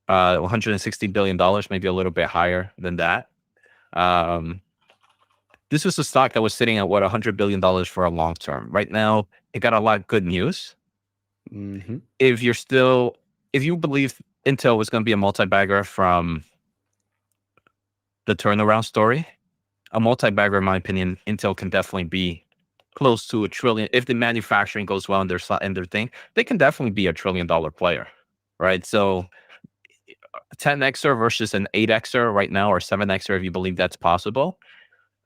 $160 billion, maybe a little bit higher than that. Um, this was a stock that was sitting at what, $100 billion for a long term. Right now, it got a lot of good news. Hmm. If you're still, if you believe Intel was going to be a multi-bagger from the turnaround story, a multi-bagger, in my opinion, Intel can definitely be close to a trillion. If the manufacturing goes well in their thing, they can definitely be $1 trillion player, right? So 10xer versus an 8xer right now, or 7xer, if you believe that's possible,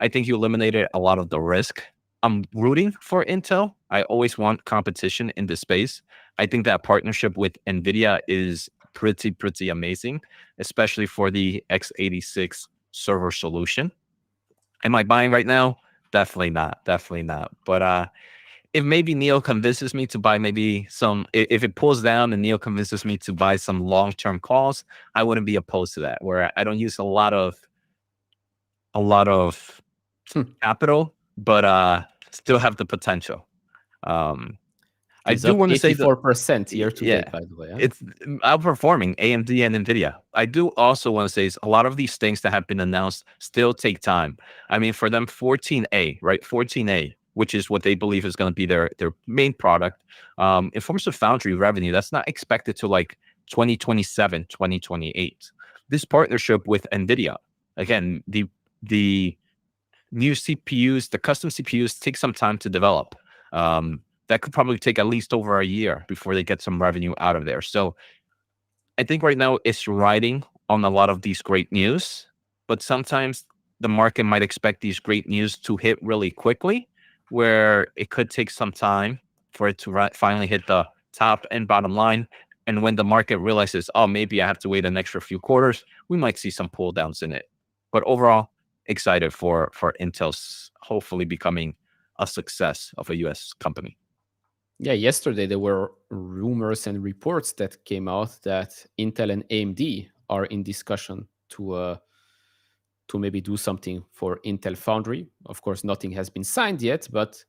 I think you eliminated a lot of the risk. I'm rooting for Intel. I always want competition in this space. I think that partnership with NVIDIA is pretty amazing, especially for the x86 server solution. Am I buying right now? Definitely not. Definitely not. But if maybe Neil convinces me to buy maybe some, if it pulls down and Neil convinces me to buy some long-term calls, I wouldn't be opposed to that. Where I don't use a lot of capital, but still have the potential. Um, I Is do up want to say that, 84% year to yeah, date, by the way. Huh? it's outperforming AMD and Nvidia. I do also want to say is a lot of these things that have been announced still take time. I mean, for them, 14A, right? 14A, which is what they believe is going to be their main product. In forms of foundry revenue, that's not expected to like 2027, 2028. This partnership with Nvidia, again, the new CPUs, the custom CPUs take some time to develop. that could probably take at least over a year before they get some revenue out of there. So I think right now it's riding on a lot of these great news, but sometimes the market might expect these great news to hit really quickly, where it could take some time for it to finally hit the top and bottom line. And when the market realizes, oh, maybe I have to wait an extra few quarters, we might see some pull downs in it. But overall, excited for Intel's hopefully becoming a success of a US company. Yeah, yesterday there were rumors and reports that came out that Intel and AMD are in discussion to maybe do something for Intel Foundry. Of course, nothing has been signed yet, but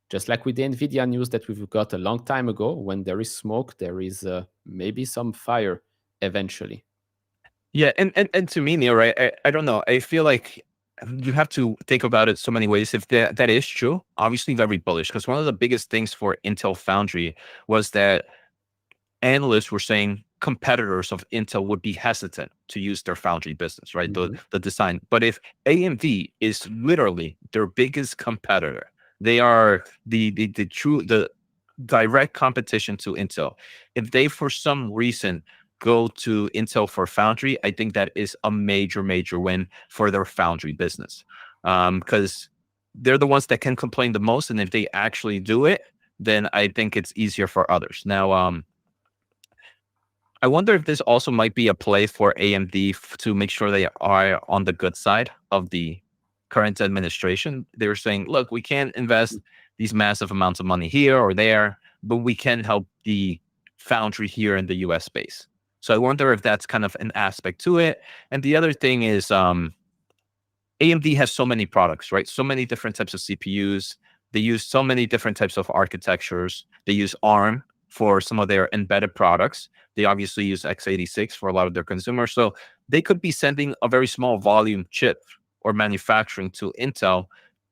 just like with the Nvidia news that we've got a long time ago, when there is smoke, there is maybe some fire eventually. Yeah, and to me, Neil, right? I don't know. I feel like you have to think about it so many ways. If that is true, obviously very bullish. Because one of the biggest things for Intel Foundry was that analysts were saying competitors of Intel would be hesitant to use their foundry business, right? The Mhm. the design. But if AMD is literally their biggest competitor, they are the true the direct competition to Intel. If they for some reason go to Intel for foundry, I think that is a major, major win for their foundry business. Because they're the ones that can complain the most. And if they actually do it, then I think it's easier for others. Now, I wonder if this also might be a play for AMD to make sure they are on the good side of the current administration. They're saying, look, we can't invest these massive amounts of money here or there, but we can help the foundry here in the US space. So I wonder if that's kind of an aspect to it. And the other thing is, AMD has so many products, right? So many different types of CPUs. They use so many different types of architectures. They use ARM for some of their embedded products. They obviously use x86 for a lot of their consumers. So they could be sending a very small volume chip or manufacturing to Intel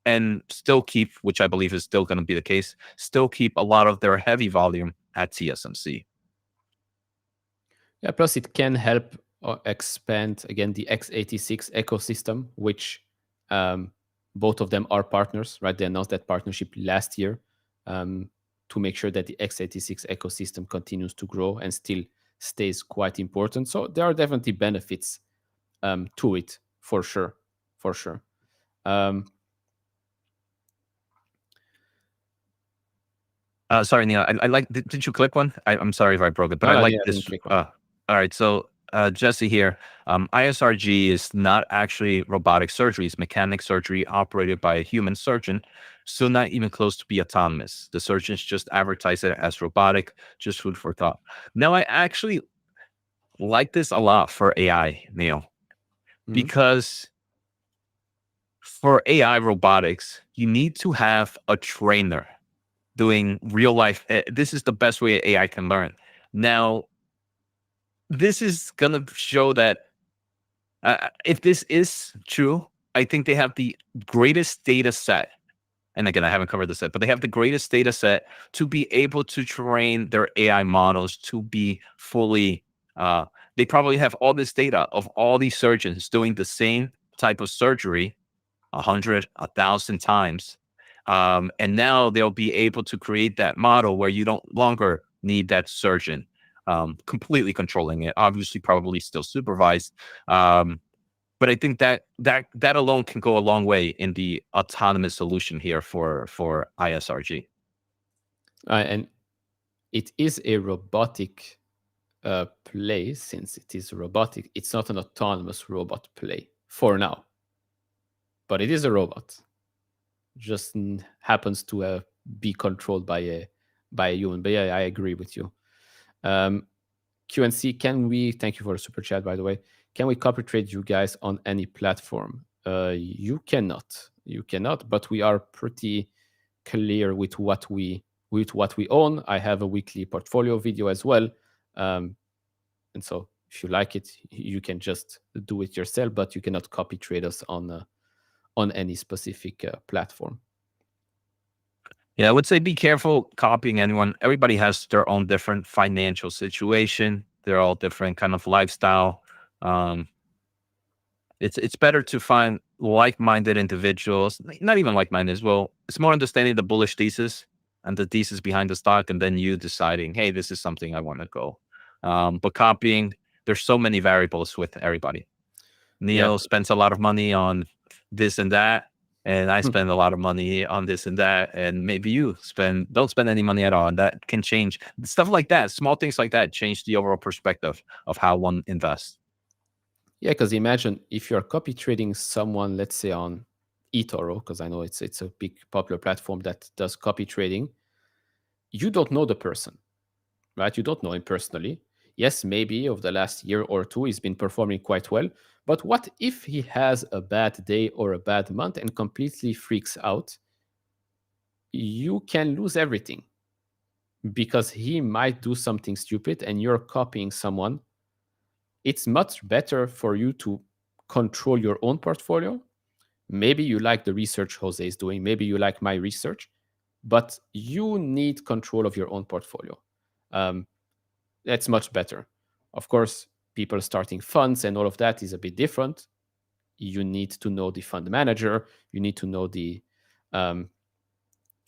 and still keep, which I believe is still going to be the case, still keep a lot of their heavy volume at TSMC. Yeah, plus it can help expand again the x86 ecosystem, which um, both of them are partners, right? They announced that partnership last year um, to make sure that the x86 ecosystem continues to grow and still stays quite important. So there are definitely benefits to it for sure, for sure. Um, Sorry, Neil. I like. Did you click one? I'm sorry if I broke it, but I no, like yeah, I didn't this. click one. All right. So, Jesse here. ISRG is not actually robotic surgery. It's mechanic surgery operated by a human surgeon. So not even close to be autonomous. The surgeons just advertise it as robotic. Just food for thought. Now, I actually like this a lot for AI, Neil, Mhm. because for AI robotics, you need to have a trainer doing real life. This is the best way AI can learn. Now, this is going to show that if this is true, I think they have the greatest data set. And again, I haven't covered this yet, but they have the greatest data set to be able to train their AI models to be fully. Uh, they probably have all this data of all these surgeons doing the same type of surgery 100, 1,000 times. And now they'll be able to create that model where you don't longer need that surgeon completely controlling it. Obviously, probably still supervised. But I think that alone can go a long way in the autonomous solution here for ISRG. And it is a robotic play. Since it is robotic, it's not an autonomous robot play for now, but it is a robot. Just happens to be controlled by a human. But yeah, I agree with you. Um, QNC, can we? Thank you for the super chat, by the way. Can we copy trade you guys on any platform? You cannot. You cannot. But we are pretty clear with what we own. I have a weekly portfolio video as well, um, and so if you like it, you can just do it yourself. But you cannot copy trade us on any specific platform. Yeah, I would say be careful copying anyone. Everybody has their own different financial situation. They're all different kind of lifestyle. Um, it's better to find like-minded individuals, not even like-minded as well. It's more understanding the bullish thesis. and the thesis behind the stock, and then you deciding, hey, this is something I want to go. But copying, there's so many variables with everybody. Yeah. Neil spends a lot of money on this and that, and I spend a lot of money on this and that, and maybe you don't spend any money at all, and that can change stuff like that. Small things like that change the overall perspective of how one invests. Yeah, because imagine if you're copy trading someone, let's say on eToro, because I know it's a big popular platform that does copy trading. You don't know the person, right? You don't know him personally. Yes, maybe over the last year or two, he's been performing quite well. But what if he has a bad day or a bad month and completely freaks out? You can lose everything because he might do something stupid and you're copying someone. It's much better for you to control your own portfolio. Maybe you like the research Jose is doing, maybe you like my research, but you need control of your own portfolio. Um, that's much better. Of course, people starting funds and all of that is a bit different. You need to know the fund manager, you need to know um,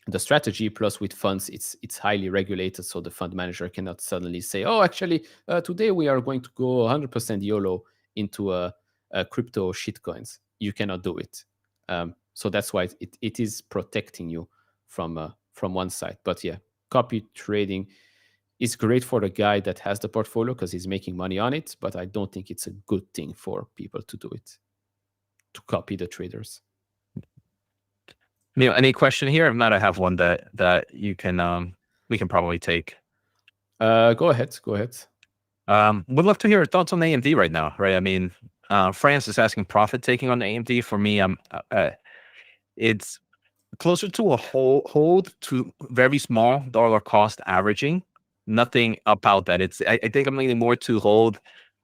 the strategy. Plus with funds, it's highly regulated, so the fund manager cannot suddenly say, oh, actually today we are going to go 100% YOLO into a crypto shitcoins. You cannot do it. So that's why it is protecting you from one side. But yeah, copy trading is great for the guy that has the portfolio because he's making money on it, but I don't think it's a good thing for people to do it, to copy the traders. Neil, any question here? If not, I have one that you can we can probably take. Go ahead. Go ahead. Would love to hear your thoughts on AMD right now. Right, I mean, France is asking profit taking on AMD. For me, it's closer to a hold to very small dollar cost averaging. Nothing about that. I think I'm leaning more to hold,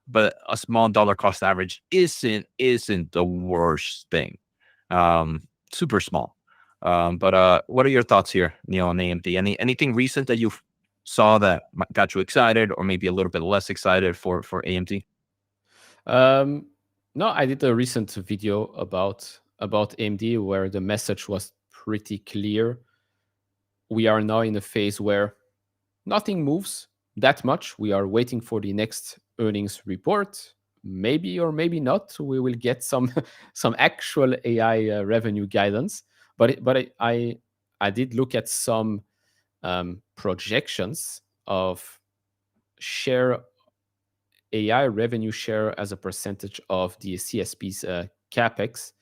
but a small dollar cost average isn't the worst thing. Super small. But what are your thoughts here, Neil, on AMD? Anything recent that you saw that got you excited, or maybe a little bit less excited for AMD? Um, no, I did a recent video about AMD where the message was pretty clear. We are now in a phase where nothing moves that much. We are waiting for the next earnings report. Maybe or maybe not, we will get some some actual AI revenue guidance. But I did look at some projections of share AI revenue share as a percentage of the CSP's capex,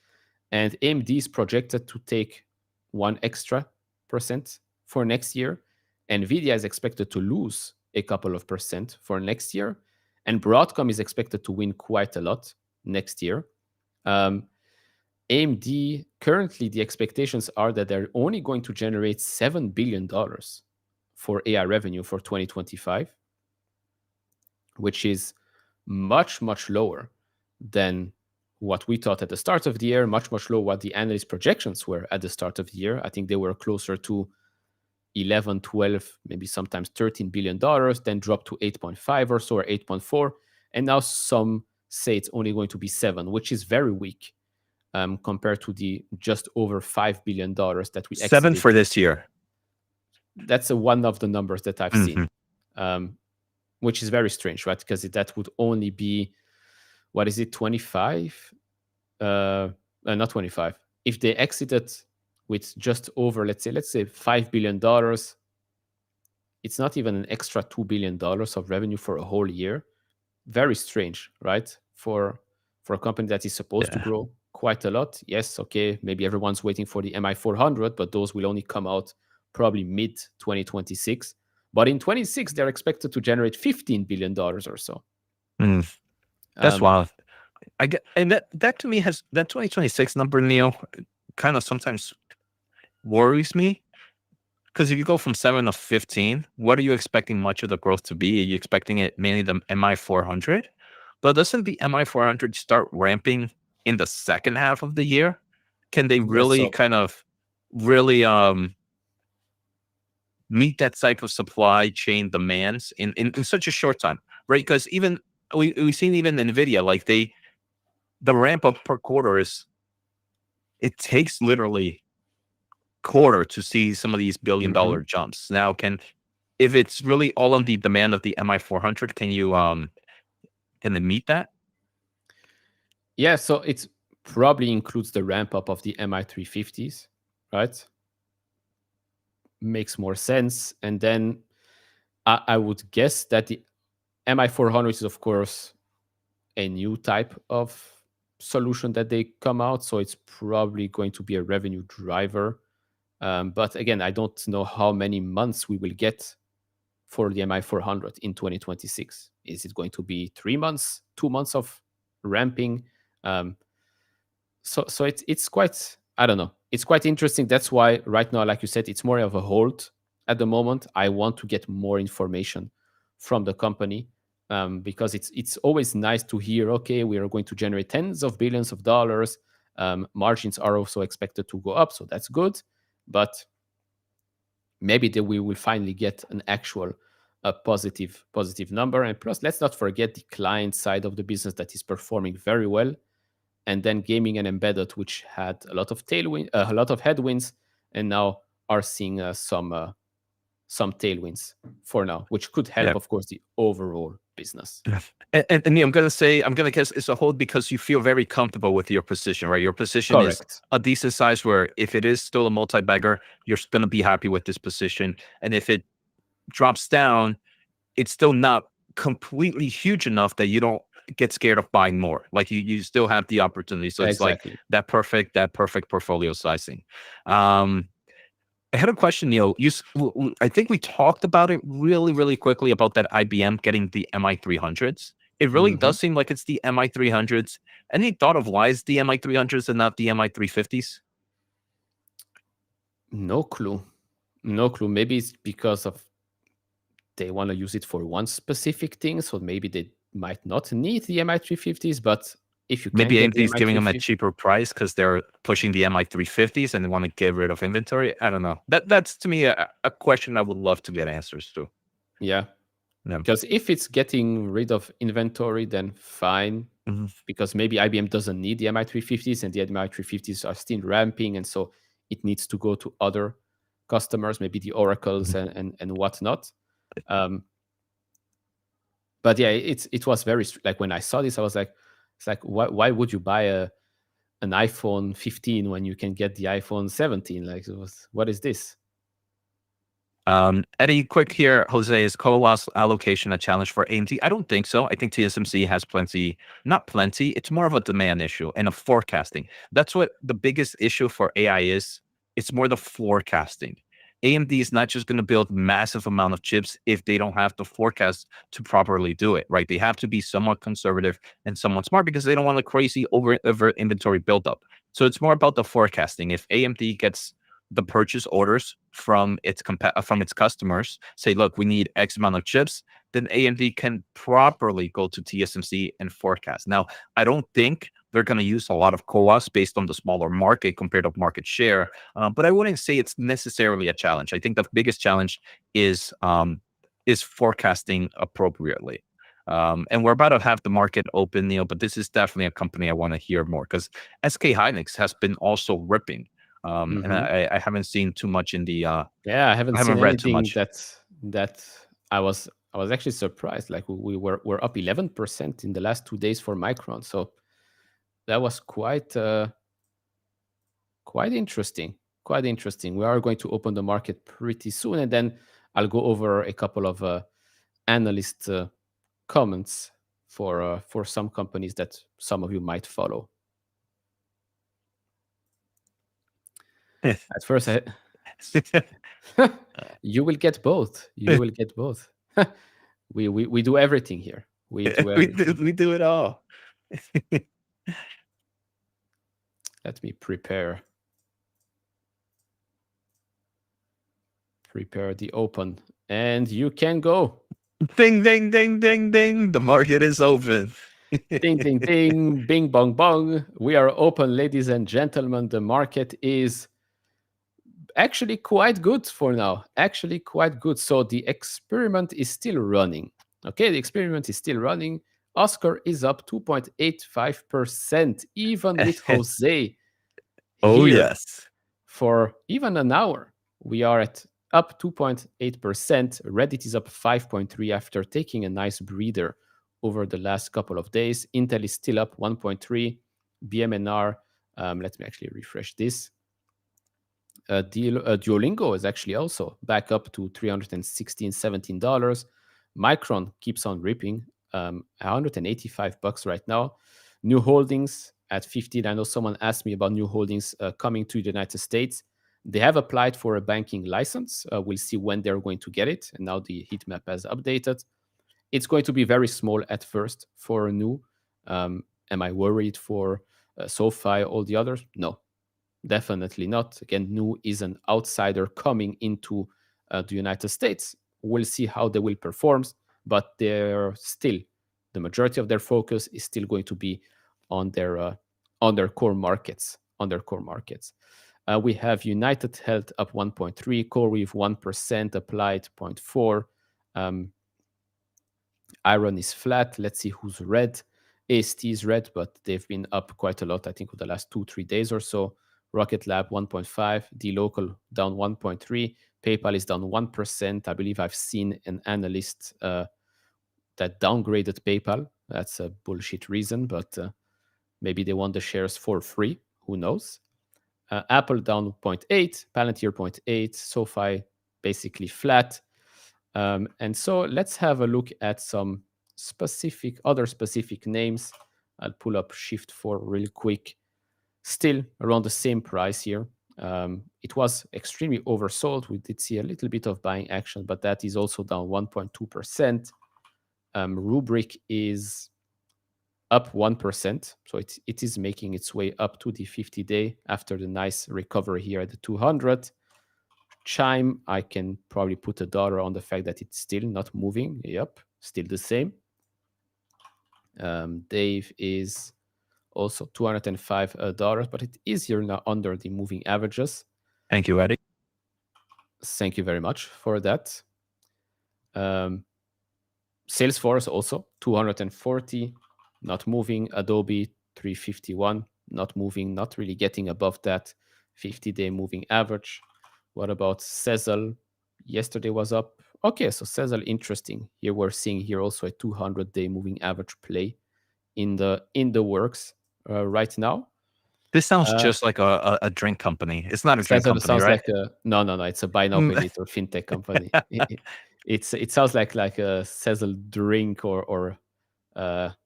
and AMD is projected to take 1 extra % for next year. Nvidia is expected to lose a couple of percent for next year, and Broadcom is expected to win quite a lot next year. Um, AMD currently the expectations are that they're only going to generate $7 billion for AI revenue for 2025, which is much lower than what we thought at the start of the year, much lower what the analyst projections were at the start of the year. I think they were closer to 11, 12, maybe sometimes $13 billion, then dropped to 8.5 or so, or 8.4. And now some say it's only going to be 7, which is very weak compared to the just over $5 billion that we Seven exited. for this year. That's one of the numbers that I've seen, Mm-hmm. Which is very strange, right? Because that would only be, what is it, 25? Not 25. If they exited with just over, let's say $5 billion, it's not even an extra $2 billion of revenue for a whole year. Very strange, right? For a company that is supposed to Yeah. grow quite a lot. Yes, okay, maybe everyone's waiting for the MI400, but those will only come out probably mid 2026. But in 26, they're expected to generate $15 billion or so. That's Um, wild. I get, and that to me has that 2026 number, Neil, kind of sometimes worries me, because if you go from 7 to 15, what are you expecting much of the growth to be? Are you expecting it mainly the MI400? But doesn't the MI400 start ramping in the second half of the year? Can they yes, really so kind of really meet that type of supply chain demands in such a short time, right? Because even we've seen even Nvidia, like the ramp up per quarter is, it takes literally quarter to see some of these billion-dollar Mhm. jumps. Now, if it's really all on the demand of the MI 400, can it meet that? Yeah, so it's probably includes the ramp up of the MI 350s, right? Makes more sense. And then I would guess that the MI 400 is, of course, a new type of solution that they come out. So it's probably going to be a revenue driver. But again, I don't know how many months we will get for the MI 400 in 2026. Is it going to be 3 months, 2 months of ramping? Um, so it's quite, I don't know, it's quite interesting. That's why right now, like you said, it's more of a hold at the moment. I want to get more information from the company, because it's always nice to hear, okay, we are going to generate tens of billions of dollars. Margins are also expected to go up, so that's good. But maybe that we will finally get an actual positive number. And plus, let's not forget the client side of the business that is performing very well, and then gaming and embedded, which had a lot of a lot of headwinds, and now are seeing some tailwinds for now, which could help, Yeah. of course, the overall business. Yeah. And I'm gonna guess it's a hold because you feel very comfortable with your position, right? Your position is Correct. a decent size where if it is still a multi-bagger, you're gonna be happy with this position. And if it drops down, it's still not completely huge enough that you don't get scared of buying more. Like you still have the opportunity. So it's like Exactly. that perfect portfolio sizing. Um, I had a question, Neil. I think we talked about it really, really quickly about that IBM getting the MI 300s. It really Mhm. does seem like it's the MI 300s. Any thought of why it's the MI 300s and not the MI 350s? No clue. No clue. Maybe it's because of they want to use it for one specific thing, so maybe they might not need the MI 350s. But if you can Maybe get AMD the is MI giving them a 350, cheaper price because they're pushing the MI 350s and they want to get rid of inventory. I don't know. That's to me a question I would love to get answers to. yeah. Yeah. Because if it's getting rid of inventory, then fine. Mhm. Because maybe IBM doesn't need the MI 350s, and the MI 350s are still ramping, and so it needs to go to other customers, maybe the Oracles Mhm. and whatnot. Um, but yeah, it was very like when I saw this, I was like, it's like why would you buy an iPhone 15 when you can get the iPhone 17? Like, what is this? Eddie, quick here, Jose, is co-loss allocation a challenge for AMD? I don't think so. I think TSMC has plenty, not plenty, it's more of a demand issue and a forecasting. That's what the biggest issue for AI is. It's more the forecasting. AMD is not just going to build massive amount of chips if they don't have the forecast to properly do it, right? They have to be somewhat conservative and somewhat smart because they don't want a crazy over inventory buildup. So it's more about the forecasting. If AMD gets the purchase orders from from its customers, say, look, we need X amount of chips, then AMD can properly go to TSMC and forecast. Now, I don't think they're going to use a lot of CoWoS based on the smaller market compared to market share, but I wouldn't say it's necessarily a challenge. I think the biggest challenge is forecasting appropriately. And we're about to have the market open, Neil, but this is definitely a company I want to hear more because SK Hynix has been also ripping. And Hmm. I haven't seen too much in the Yeah, I I haven't seen haven't read too anything much. that I was actually surprised. Like we're up 11% in the last 2 days for Micron, so that was quite interesting. Quite interesting. We are going to open the market pretty soon, and then I'll go over a couple of analyst comments for some companies that some of you might follow. At first, you will get both. You will get both. We do everything here. We do everything. We do it all. Let me prepare the open, and you can go. Ding, ding, ding, ding, ding. The market is open. Ding, ding, ding, bing, bong, bong. We are open, ladies and gentlemen. The market is actually quite good for now. Actually, quite good. So the experiment is still running. Okay, the experiment is still running. Oscar is up 2.85%, even with Jose Oh, here yes. for even an hour, we are at up 2.8%. Reddit is up 5.3 after taking a nice breather over the last couple of days. Intel is still up 1.3. BMNR, let me actually refresh this. Duolingo is actually also back up to $316, $17. Micron keeps on ripping, $185 right now. New holdings at 15. I know someone asked me about new holdings coming to the United States. They have applied for a banking license. We'll see when they're going to get it. And now the heat map has updated. It's going to be very small at first for a new. Am I worried for SoFi, all the others? No, definitely not. Again, Nu is an outsider coming into the United States. We'll see how they will perform, but they're still, the majority of their focus is still going to be on their core markets. We have United Health up 1.3, CoreWeave 1%, Applied 0.4. Iron is flat. Let's see who's red. AST is red, but they've been up quite a lot, I think, for the last 2-3 days or so. Rocket Lab 1.5, dLocal down 1.3, PayPal is down 1%. I believe I've seen an analyst that downgraded PayPal. That's a bullshit reason, but maybe they want the shares for free. Who knows? Apple down 0.8, Palantir 0.8, SoFi basically flat. And so let's have a look at some other specific names. I'll pull up Shift 4 real quick. Still around the same price here. It was extremely oversold. We did see a little bit of buying action, but that is also down 1.2%. Rubrik is up 1%. So it is making its way up to the 50-day after the nice recovery here at the 200. Chime, I can probably put $1 on the fact that it's still not moving. Yep, still the same. Dave is also $205, but it is here now under the moving averages. Thank you, Eddie. Thank you very much for that. Salesforce also 240, not moving. Adobe 351, not moving, not really getting above that 50-day moving average. What about Sezzle? Yesterday was up. Okay, so Sezzle, interesting. Here we're seeing here also a 200-day moving average play in the works right now. This sounds just like a drink company. It's not a drink Sezzle company, sounds right? like no. It's a buy now pay later fintech company. It sounds like a Sezzle drink or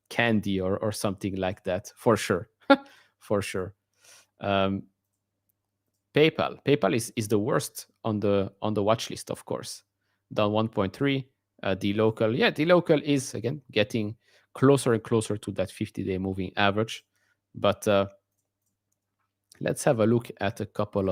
candy or something like that for sure, for sure. PayPal is the worst on the watch list, of course. Down 1.3. dLocal is again getting closer and closer to that 50-day moving average, but let's have a look at a couple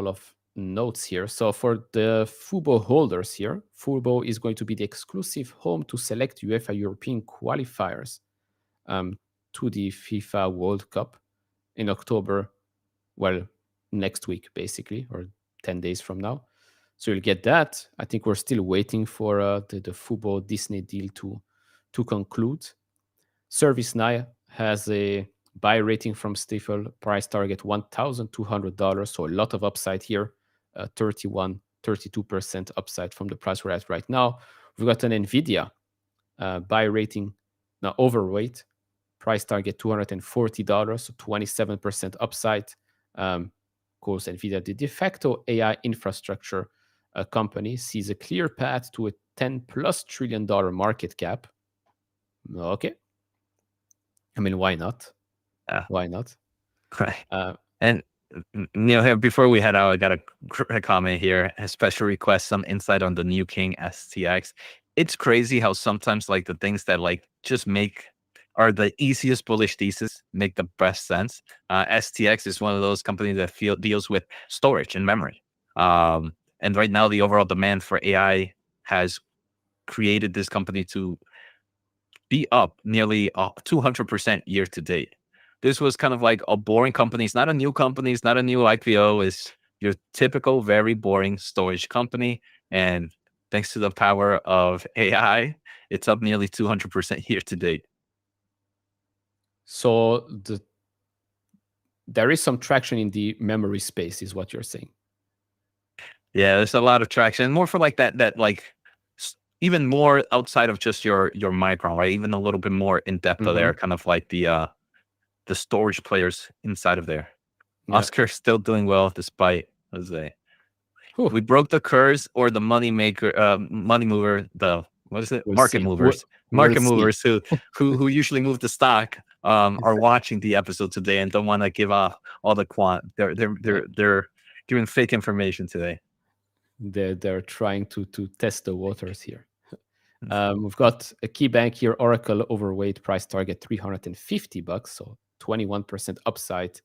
of notes here. So for the Fubo holders here, Fubo is going to be the exclusive home to select UEFA European qualifiers to the FIFA World Cup in October. Well, next week, basically, or 10 days from now. So you'll get that. I think we're still waiting for the Fubo Disney deal to conclude. ServiceNow has a buy rating from Stifel, price target $1,200. So a lot of upside here, 32% upside from the price we're at right now. We've got an NVIDIA buy rating, now overweight, price target $240, so 27% upside. Of course, NVIDIA, the de facto AI infrastructure company, sees a clear path to a $10+ trillion market cap. Okay. I mean, why not? Why not? Right. And here before we head out, I got a comment here. A special request, some insight on the new King STX. It's crazy how sometimes like the things that like just are the easiest bullish thesis make the best sense. STX is one of those companies that deals with storage and memory. And right now, the overall demand for AI has created this company to be up nearly 200% year to date. This was kind of like a boring company. It's not a new company. It's not a new IPO. It's your typical, very boring storage company. And thanks to the power of AI, it's up nearly 200% year to date. So there is some traction in the memory space, is what you're saying. Yeah, there's a lot of traction, more for like that like even more outside of just your micron, right? Even a little bit more in depth of Mm-hmm. there, kind of like the storage players inside of there. Yeah. Oscar's still doing well despite, let's say, Whew. we broke the curse or the money maker, money mover, the what is it? We'll Market see. movers, We'll market see. movers who usually move the stock, are watching the episode today and don't want to give off all the quant. Yeah. They're giving fake information today. They're trying to test the waters here. We've got a key bank here, Oracle overweight price target $350, so 21% upside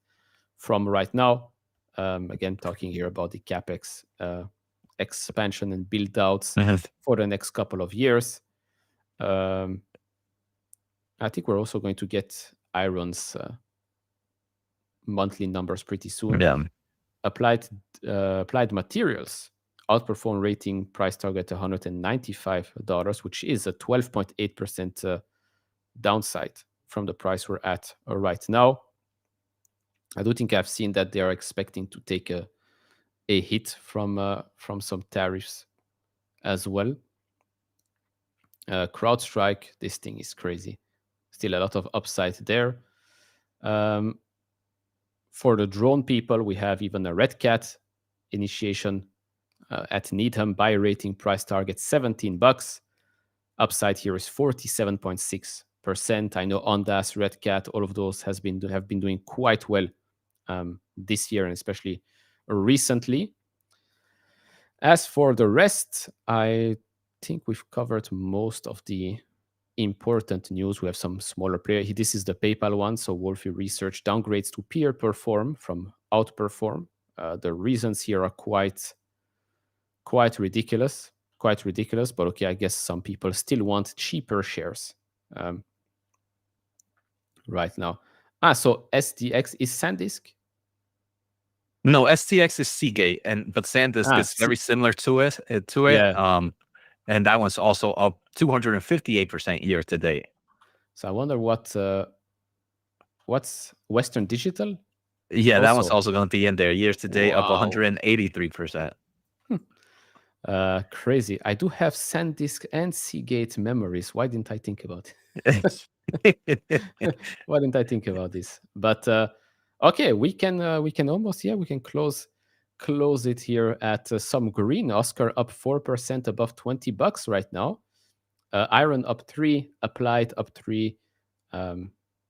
from right now. Again, talking here about the capex expansion and build outs for the next couple of years. Um, I think we're also going to get Iron's monthly numbers pretty soon. Yeah. Applied Materials outperform rating price target $195, which is a 12.8% downside from the price we're at right now. I do think I've seen that they are expecting to take a hit from some tariffs as well. CrowdStrike, this thing is crazy. Still a lot of upside there. For the drone people, we have even a Red Cat initiation at Needham, buy rating price target $17. Upside here is 47.6%. I know Ondas, Red Cat, all of those have been doing quite well this year and especially recently. As for the rest, I think we've covered most of the important news. We have some smaller player. This is the PayPal one. So Wolfie Research downgrades to peer perform from outperform. The reasons here are quite ridiculous. Quite ridiculous, but okay, I guess some people still want cheaper shares right now. So SDX is SanDisk? No, STX is Seagate, but SanDisk is very similar to it. Yeah. And that one's also up 258% year to date. So I wonder what's Western Digital? Yeah, that one's also going to be in there. Year to date, up Wow. 183%. Crazy. I do have SanDisk and Seagate memories. Why didn't I think about it? Why didn't I think about this? But okay, we can almost we can close it here at some green. Oscar up 4% above $20 right now. Iron up 3, Applied up 3.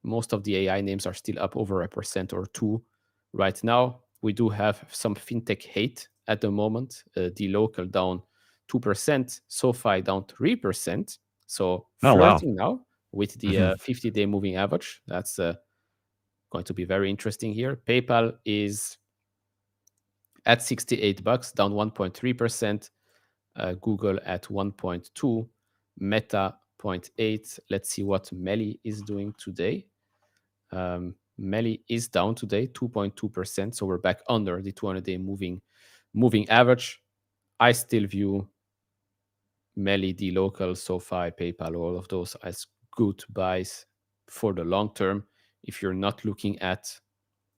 Most of the AI names are still up over 1% or 2 right now. We do have some fintech hate at the moment. The local down 2%, SoFi down 3%. So flirting now with the 50-day moving average. That's going to be very interesting here. PayPal is at $68, down 1.3%. Google at 1.2, Meta 0.8. Let's see what Melly is doing today. Melly is down today, 2.2%. So we're back under the 200-day moving average. I still view Melly, the local, SoFi, PayPal, all of those as good buys for the long term. If you're not looking at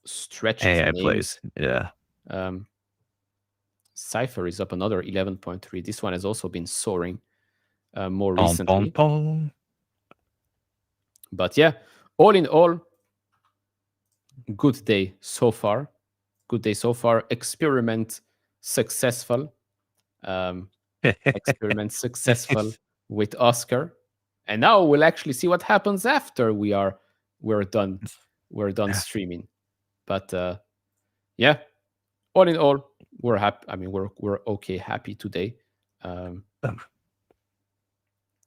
stretched AI names, plays. Yeah. Cypher is up another 11.3. This one has also been soaring more recently. But yeah, all in all, good day so far. Good day so far. Experiment successful. Experiment successful with Oscar. And now we'll actually see what happens after we're done streaming. But yeah, all in all, we're happy. I mean, we're okay, happy today.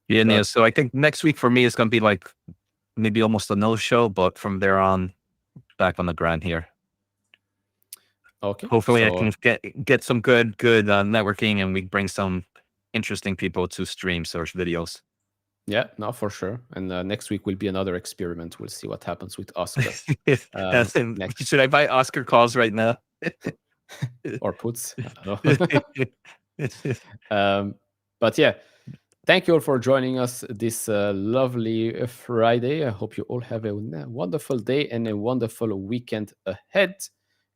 Yeah, so I think next week for me is going to be like maybe almost a no show, but from there on, back on the grind here. Okay. Hopefully, I can get some good networking, and we bring some interesting people to stream search videos. Yeah, no, for sure. And next week will be another experiment. We'll see what happens with Oscar. Should I buy Oscar calls right now? Or puts? I don't know. But yeah, Thank you all for joining us this lovely Friday. I hope you all have a wonderful day and a wonderful weekend ahead.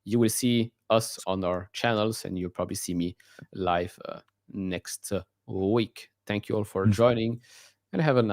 You will see us on our channels, and you'll probably see me live next week. Thank you all for joining, and have a